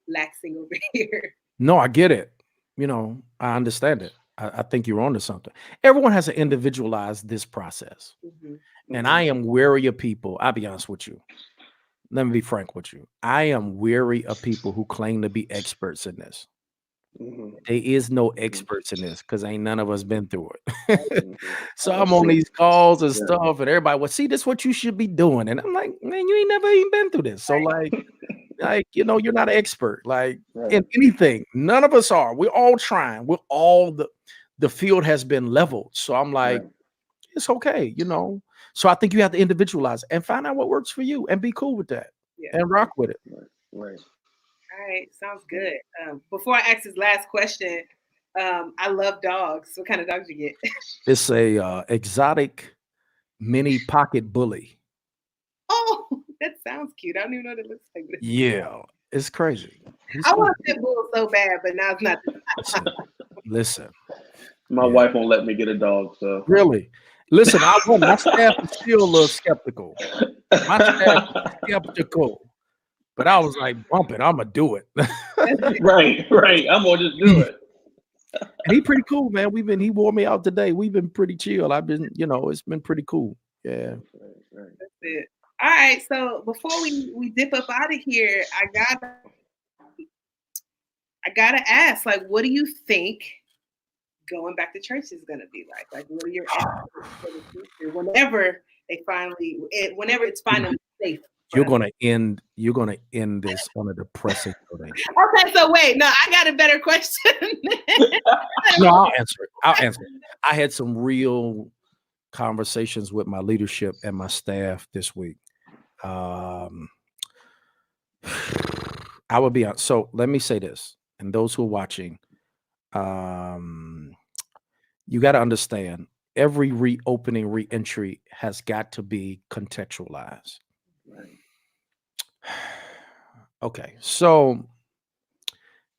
laxing over here? No, I get it. I understand it. I think you're onto something. Everyone has to individualize this process. And I am wary of people. I'll be honest with you. Let me be frank with you. I am wary of people who claim to be experts in this. There is no experts in this because ain't none of us been through it. So I'm on these calls and stuff, and everybody, well, see, this is what you should be doing. And I'm like, man, you ain't never even been through this. So like, you're not an expert, like in anything. None of us are. We're all trying. We're all the field has been leveled. So I'm like, it's okay, So I think you have to individualize and find out what works for you and be cool with that and rock with it. Right. All right, sounds good. Before I ask this last question, I love dogs. What kind of dogs you get? It's a exotic mini pocket bully. Oh, that sounds cute. I don't even know what it looks like. Yeah, it's crazy. I want a pit bull so bad, but now it's not. Listen. My wife won't let me get a dog. So really, listen. My staff is still a little skeptical. My staff is skeptical. But I was like, bump it, I'm gonna do it. Right. I'm gonna just do it. And he pretty cool, man. He wore me out today. We've been pretty chill. I've been, it's been pretty cool. Yeah. That's it. All right. So before we dip up out of here, I gotta ask, like, what do you think going back to church is gonna be like? Like, what are your for the future whenever it's finally safe? You're gonna end this on a depressing note. Okay, so wait, no, I got a better question. No, I'll answer it. I had some real conversations with my leadership and my staff this week. I would be honest. So let me say this, and those who are watching, you got to understand every reopening, reentry has got to be contextualized. Okay, so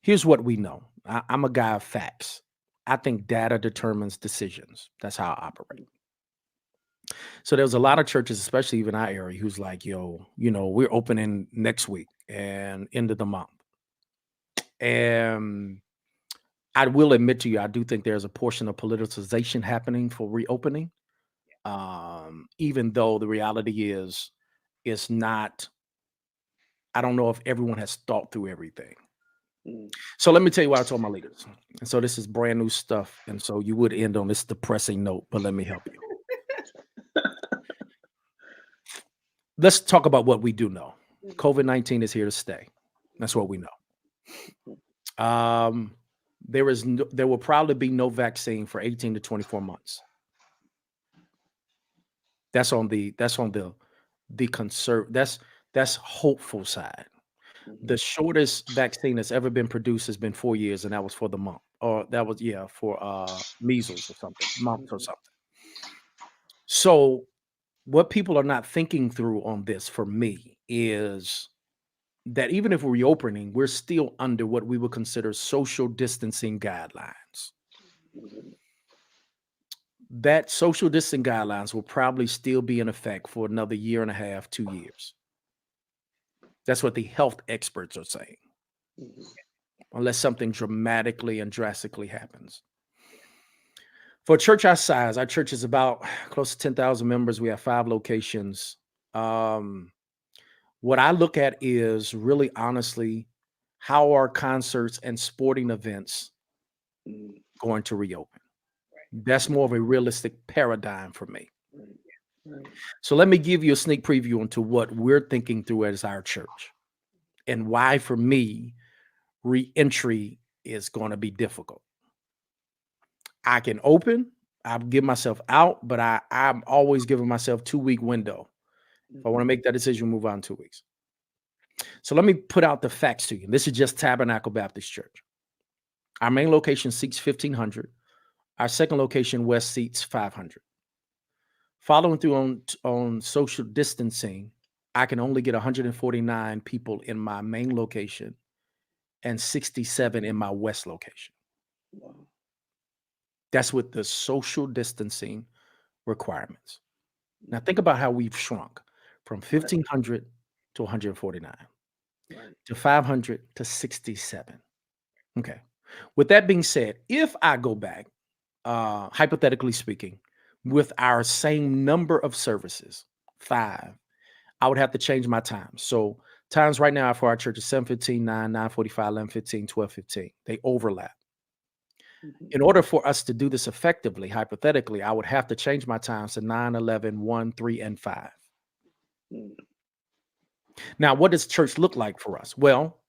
here's what we know. I'm a guy of facts. I think data determines decisions. That's how I operate. So there was a lot of churches, especially even our area, who's like, yo, we're opening next week and end of the month. And I will admit to you, I do think there's a portion of politicization happening for reopening. Even though the reality is, it's not, I don't know if everyone has thought through everything. So let me tell you what I told my leaders. And so this is brand new stuff. And so you would end on this depressing note, but let me help you. Let's talk about what we do know. COVID-19 is here to stay. That's what we know. There will probably be no vaccine for 18 to 24 months. That's on the that's hopeful side. The shortest vaccine that's ever been produced has been 4 years, and that was for the month, or that was for measles or something, mumps or something. So what people are not thinking through on this for me is that even if we're reopening, we're still under what we would consider social distancing guidelines. that social distancing guidelines will probably still be in effect for another 1.5 years, 2 years. That's what the health experts are saying, unless something dramatically and drastically happens. For a church our size, our church is about close to 10,000 members. We have 5 locations. What I look at is really honestly, how are concerts and sporting events going to reopen? That's more of a realistic paradigm for me. So let me give you a sneak preview into what we're thinking through as our church and why, for me, re-entry is going to be difficult. I can open, I'll give myself out, but I'm always giving myself 2-week window. If I want to make that decision, move on 2 weeks. So let me put out the facts to you. This is just Tabernacle Baptist Church. Our main location seats 1,500. Our second location, West, seats 500. Following through on social distancing, I can only get 149 people in my main location and 67 in my West location. That's with the social distancing requirements. Now think about how we've shrunk from 1,500 to 149 to 500 to 67. Okay. With that being said, if I go back, hypothetically speaking, with our same number of services, 5, I would have to change my times. So times right now for our church is 7:15, 9, 9:45, 11:15, 12:15. They overlap. In order for us to do this effectively, hypothetically, I would have to change my times to 9, 11, 1, 3, and 5. Now, what does church look like for us? Well,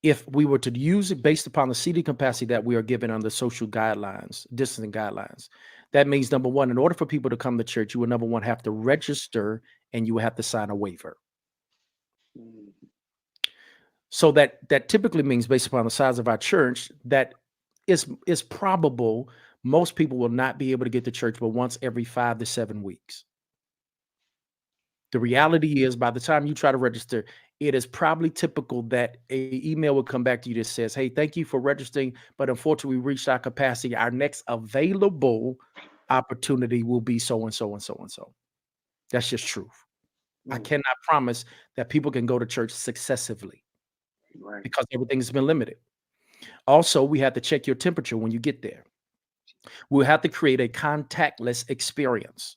if we were to use it based upon the seating capacity that we are given under social guidelines, distancing guidelines, that means, number one, in order for people to come to church, you would, number one, have to register and you would have to sign a waiver. So that typically means, based upon the size of our church, that is probable most people will not be able to get to church but once every 5 to 7 weeks. The reality is, by the time you try to register, it is probably typical that an email will come back to you that says, hey, thank you for registering, but unfortunately we reached our capacity. Our next available opportunity will be so and so and so and so. That's just truth. I cannot promise that people can go to church successively because everything's been limited. Also, we have to check your temperature when you get there. We'll have to create a contactless experience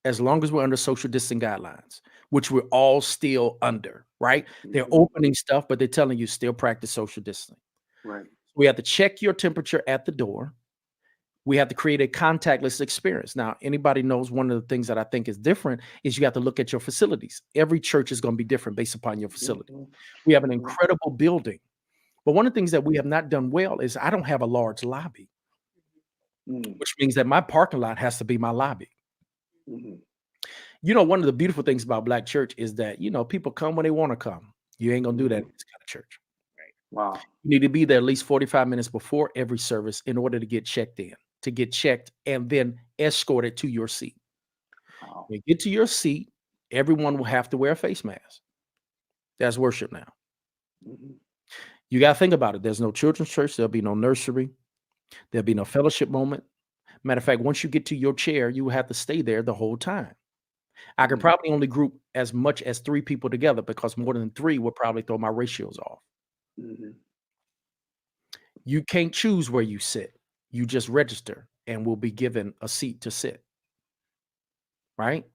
as long as we're under social distancing guidelines, which we're all still under, right? They're opening stuff, but they're telling you still practice social distancing. Right. We have to check your temperature at the door. We have to create a contactless experience. Now, anybody knows one of the things that I think is different is you have to look at your facilities. Every church is going to be different based upon your facility. We have an incredible building. But one of the things that we have not done well is I don't have a large lobby, which means that my parking lot has to be my lobby. You know, one of the beautiful things about Black church is that, you know, people come when they want to come. You ain't going to do that in this kind of church. Wow. You need to be there at least 45 minutes before every service in order to get checked in, to get checked and then escorted to your seat. Wow. When you get to your seat, everyone will have to wear a face mask. That's worship now. You got to think about it. There's no children's church. There'll be no nursery. There'll be no fellowship moment. Matter of fact, once you get to your chair, you will have to stay there the whole time. I can probably only group as much as 3 people together because more than 3 would probably throw my ratios off. You can't choose where you sit. You just register and will be given a seat to sit. Right?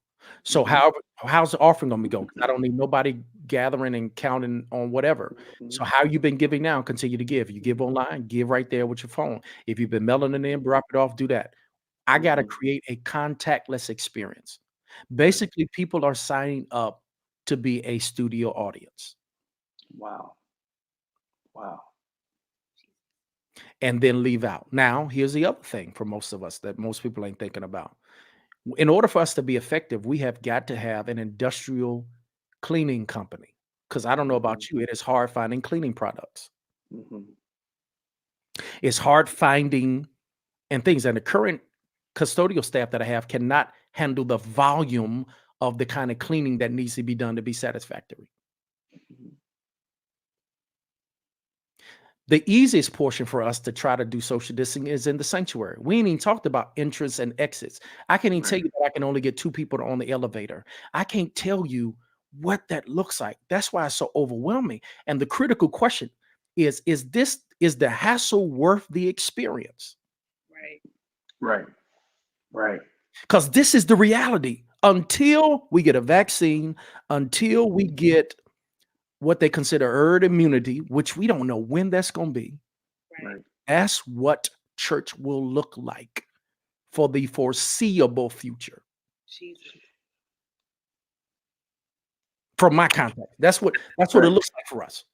So how's the offering going to be going? I don't need nobody gathering and counting on whatever. So how you been giving now? Continue to give. You give online, give right there with your phone. If you've been mailing it in, drop it off, do that. I got to create a contactless experience. Basically, people are signing up to be a studio audience. Wow. And then leave out. Now, here's the other thing for most of us that most people ain't thinking about. In order for us to be effective, we have got to have an industrial cleaning company. Because I don't know about you, it is hard finding cleaning products. It's hard finding and things. And the current custodial staff that I have cannot handle the volume of the kind of cleaning that needs to be done to be satisfactory. The easiest portion for us to try to do social distancing is in the sanctuary. We ain't even talked about entrance and exits. I can't even tell you that I can only get 2 people on the elevator. I can't tell you what that looks like. That's why it's so overwhelming. And the critical question is the hassle worth the experience? Right. Because this is the reality. Until we get a vaccine, until we get what they consider herd immunity, which we don't know when that's going to be. Right. That's what church will look like for the foreseeable future. Jesus. From my context, that's what it looks like for us.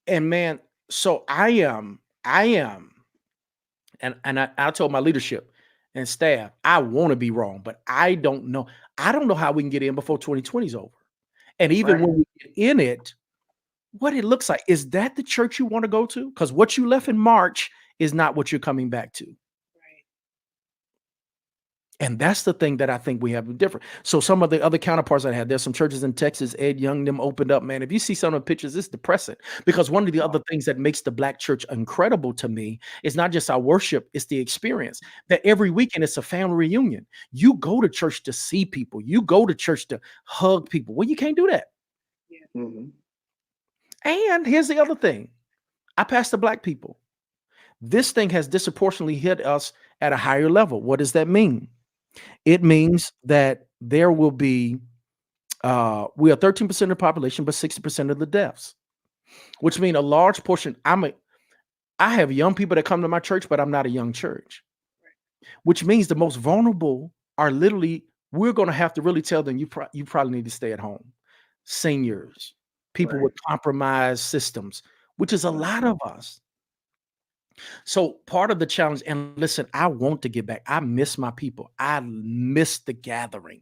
And man, so I am, and I told my leadership and staff, I want to be wrong, but I don't know. I don't know how we can get in before 2020 is over. And even when we get in it, what it looks like, is that the church you want to go to? Because what you left in March is not what you're coming back to. And that's the thing that I think we have different. So some of the other counterparts I had, there's some churches in Texas, Ed Young, them opened up, man. If you see some of the pictures, it's depressing, because one of the other things that makes the Black church incredible to me is not just our worship, it's the experience that every weekend it's a family reunion. You go to church to see people. You go to church to hug people. Well, you can't do that. Yeah. Mm-hmm. And here's the other thing. I pastor Black people. This thing has disproportionately hit us at a higher level. What does that mean? It means that there will be, we are 13% of the population, but 60% of the deaths, which means a large portion. I have young people that come to my church, but I'm not a young church, which means the most vulnerable are literally, we're going to have to really tell them, you probably need to stay at home. Seniors, people with compromised systems, which is a lot of us. So part of the challenge, and listen, I want to get back. I miss my people. I miss the gathering.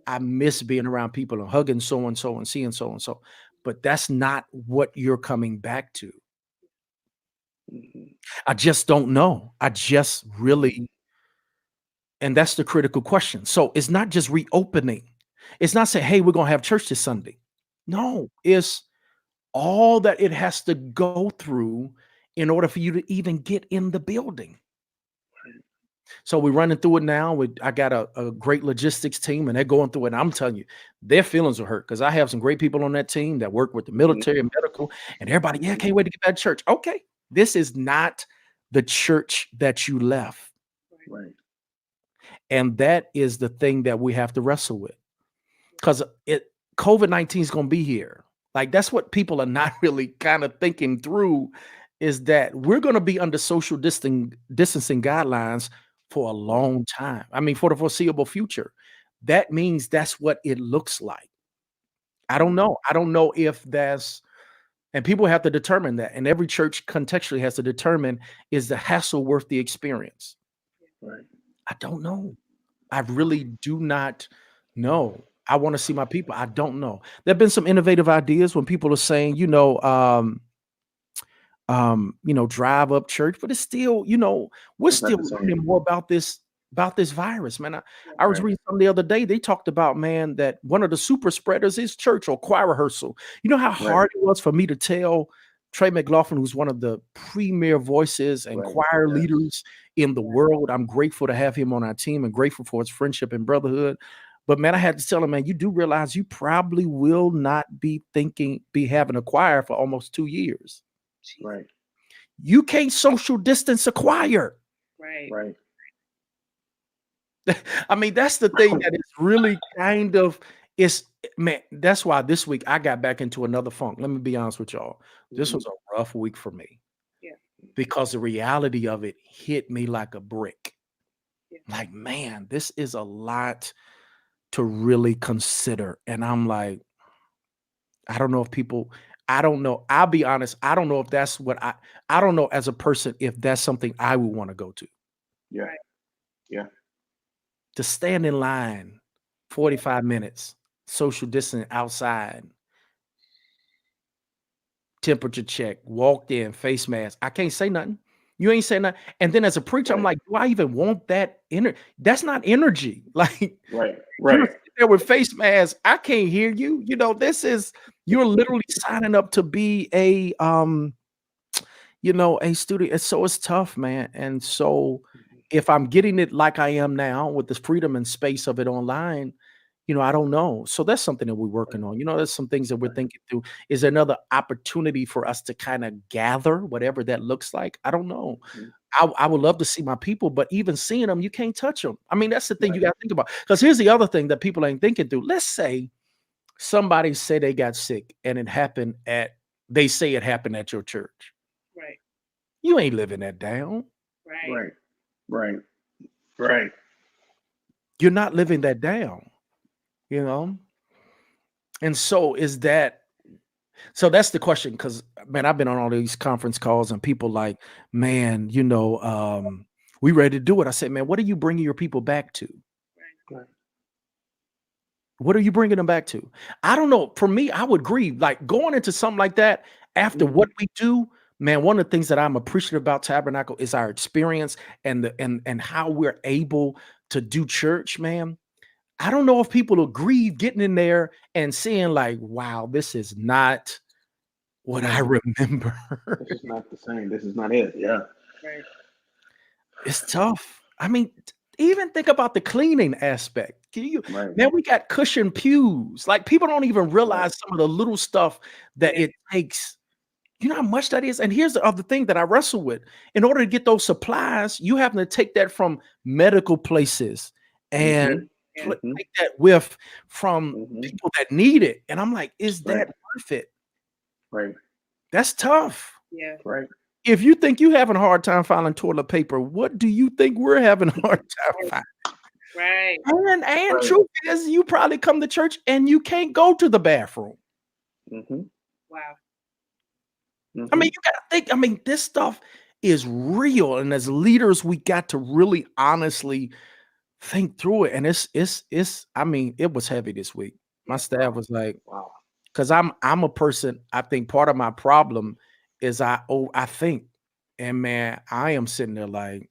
I miss being around people and hugging so and so and seeing so and so. But that's not what you're coming back to. I just don't know. I just really, and that's the critical question. So it's not just reopening. It's not saying, hey, we're going to have church this Sunday. No, it's all that it has to go through in order for you to even get in the building. So we're running through it now. I got a great logistics team, and they're going through it. And I'm telling you, their feelings are hurt, because I have some great people on that team that work with the military and medical, and everybody, yeah, I can't wait to get back to church. Okay, this is not the church that you left. Right. And that is the thing that we have to wrestle with, because COVID-19 is going to be here. Like, that's what people are not really kind of thinking through, is that we're going to be under social distancing guidelines for a long time. I mean, for the foreseeable future. That means that's what it looks like. I don't know. I don't know if that's, and people have to determine that. And every church contextually has to determine, is the hassle worth the experience? Right. I don't know. I really do not know. I want to see my people. I don't know. There have been some innovative ideas when people are saying, drive up church, but it's still, we're still learning more about this virus, man. I was reading something the other day. They talked about, man, that one of the super spreaders is church or choir rehearsal. You know how hard it was for me to tell Trey McLaughlin, who's one of the premier voices and choir leaders in the world. I'm grateful to have him on our team and grateful for his friendship and brotherhood. But man, I had to tell him, man, you do realize you probably will not be having a choir for almost 2 years. Right. You can't social distance a choir. Right. I mean, that's the thing that is really kind of, man, that's why this week I got back into another funk. Let me be honest with y'all. This was a rough week for me. Yeah. Because the reality of it hit me like a brick. Yeah. Like, man, this is a lot to really consider. And I'm like, I don't know if people, I don't know. I'll be honest. I don't know if that's what I don't know as a person, if that's something I would want to go to. Yeah. Yeah. To stand in line 45 minutes, social distancing outside, temperature check, walked in, face mask. I can't say nothing. You ain't saying nothing. And then as a preacher, I'm like, do I even want that energy? That's not energy. Like, right. You're there with face masks. I can't hear you. This is, you're literally signing up to be a a student, it's tough, man. And so if I'm getting it like I am now with the freedom and space of it online, I don't know. So that's something that we're working on. There's some things that we're thinking through. Is there another opportunity for us to kind of gather, whatever that looks like? I don't know. I would love to see my people, but even seeing them, you can't touch them. I mean, that's the thing you got to think about. Because here's the other thing that people ain't thinking through. Let's say somebody say they got sick and they say it happened at your church. Right. You ain't living that down. Right. You're not living that down. And so so that's the question, because man, I've been on all these conference calls and people like, man, we ready to do it. I said, man, what are you bringing your people back to? Right. What are you bringing them back to? I don't know. For me, I would grieve, like going into something like that after what we do. Man, one of the things that I'm appreciative about Tabernacle is our experience and how we're able to do church, man. I don't know if people will grieve getting in there and seeing like, wow, this is not what I remember. This is not the same. This is not it. Yeah. Right. It's tough. I mean, even think about the cleaning aspect. Man, we got cushion pews. Like people don't even realize some of the little stuff that it takes. You know how much that is? And here's the other thing that I wrestle with. In order to get those supplies, you have to take that from medical places and take that from people that need it. And I'm like, is that worth it? Right. That's tough. Yeah. Right. If you think you're having a hard time finding toilet paper, what do you think we're having a hard time finding? Right. And truth is, you probably come to church and you can't go to the bathroom. Wow. I mean, you got to think, I mean, this stuff is real. And as leaders, we got to really honestly think through it. And I mean, it was heavy this week. My staff was like, wow. Because I'm a person, I think part of my problem is I think, and man, I am sitting there like,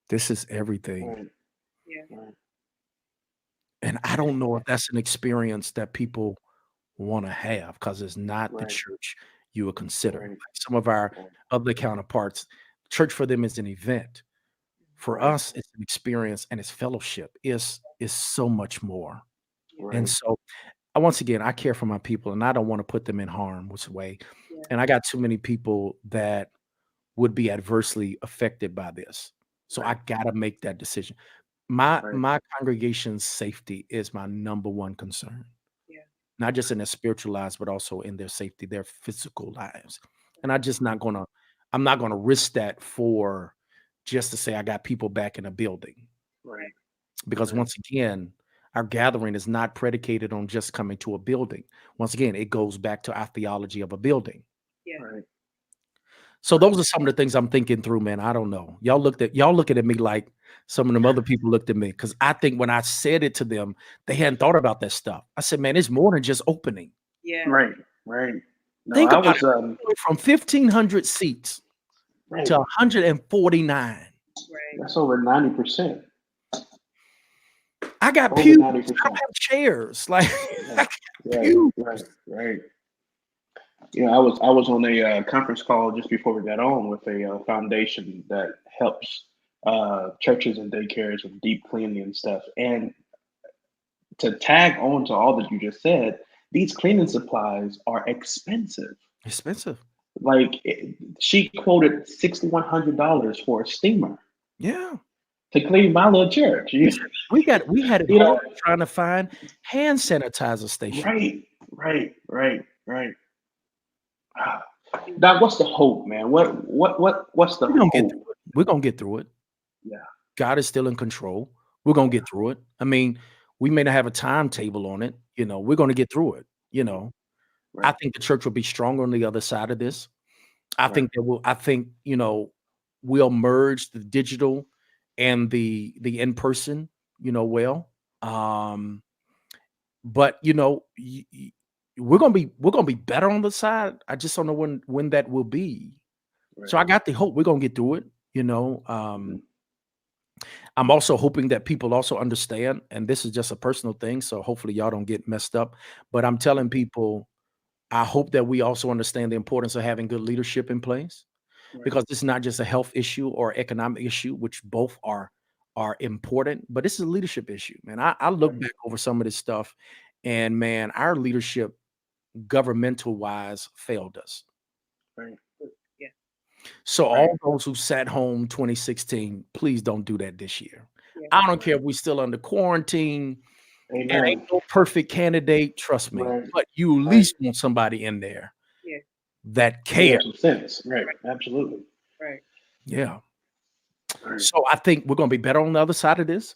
this is everything. Yeah. And I don't know if that's an experience that people want to have, because it's not the church you would consider. Like some of our other counterparts, church for them is an event. For us, it's an experience and it's fellowship. Is so much more. And so once again, I care for my people and I don't want to put them in harm's way. And I got too many people that would be adversely affected by this. So I got to make that decision. My congregation's safety is my number one concern. Not just in their spiritual lives, but also in their safety, their physical lives. And I'm not gonna risk that for just to say I got people back in a building. Right. Because once again, our gathering is not predicated on just coming to a building. Once again, it goes back to our theology of a building. Yeah. Right. So those are some of the things I'm thinking through, man. I don't know. Y'all looking at me like some of them other people looked at me, because I think when I said it to them, they hadn't thought about that stuff. I said, man, it's more than just opening. Yeah. Right. No, think about it. From 1,500 seats to 149. Right. That's over 90%. I got pews. I don't have chairs. Like right. Yeah, I was on a conference call just before we got on with a foundation that helps churches and daycares with deep cleaning and stuff. And to tag on to all that you just said, these cleaning supplies are expensive. Like she quoted $6,100 for a steamer. Yeah. To clean my little church. We had it hard trying to find hand sanitizer station. Right. Now, what's the hope, man? What's the hope? We're gonna get through it. Yeah. God is still in control. We're gonna get through it. I mean, we may not have a timetable on it, we're gonna get through it, I think the church will be stronger on the other side of this. I think we'll merge the digital and the in-person, well. But we're gonna be better on the side. I just don't know when that will be. So I got the hope we're gonna get through it. I'm also hoping that people also understand, and this is just a personal thing, so hopefully y'all don't get messed up. But I'm telling people, I hope that we also understand the importance of having good leadership in place. because it's not just a health issue or economic issue, which both are important, but this is a leadership issue, man. I look back over some of this stuff, and man, our leadership, governmental wise, failed us. Right. Yeah. So all those who sat home 2016, please don't do that this year. Yeah. I don't care if we're still under quarantine. Amen. And ain't no perfect candidate, trust me. But you at least want somebody in there that cares. Some sense. Right. Absolutely. Right. Yeah. Right. So I think we're going to be better on the other side of this.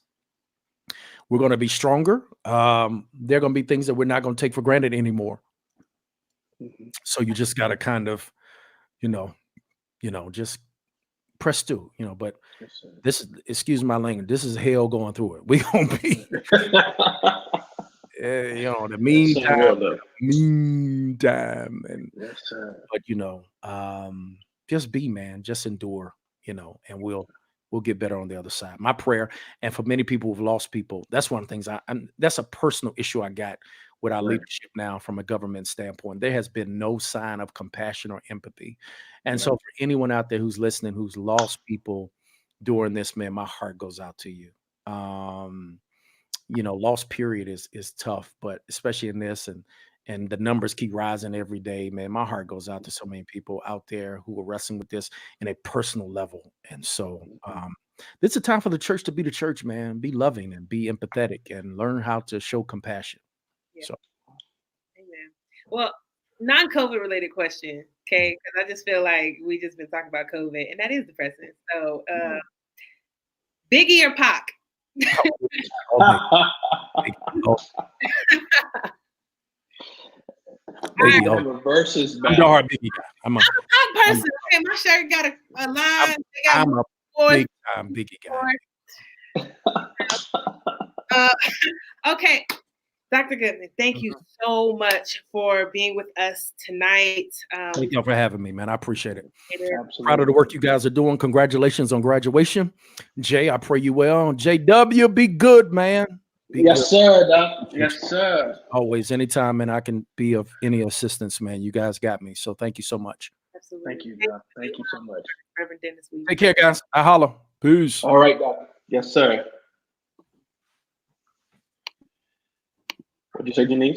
We're going to be stronger. There are going to be things that we're not going to take for granted anymore. Mm-hmm. So you just got to kind of, just press through, but this is, excuse my language, this is hell going through it. We're going to be, the meantime. And, but, just be, man, just endure, and we'll get better on the other side. My prayer, and for many people who've lost people, that's one of the things that's a personal issue I got with our leadership now from a government standpoint. There has been no sign of compassion or empathy. And so for anyone out there who's listening, who's lost people during this, man, my heart goes out to you. Lost period is tough, but especially in this, and the numbers keep rising every day, man. My heart goes out to so many people out there who are wrestling with this in a personal level. And so this is a time for the church to be the church, man. Be loving and be empathetic and learn how to show compassion. Yeah. So, amen. Well, non-COVID related question, okay? Because I just feel like we just been talking about COVID, and that is depressing. So, Biggie or Pac? Versus I'm the hard Biggie guy. I'm a person. Okay, my shirt got a line. I'm a big time Biggie guy. Okay, Dr. Goodman, thank you so much for being with us tonight. Thank you for having me, man. I appreciate it. Proud of the work you guys are doing. Congratulations on graduation. Jay, I pray you well. JW, be good, man. Yes, good. Sir, Doc. Yes, sir. Always, anytime, and I can be of any assistance, man. You guys got me. So thank you so much. Absolutely. Thank you, Doc. Thank you so much. Reverend Dennis. Take care, guys. I holla. Peace. All right, Doc. Yes, sir. What'd you say, Denise?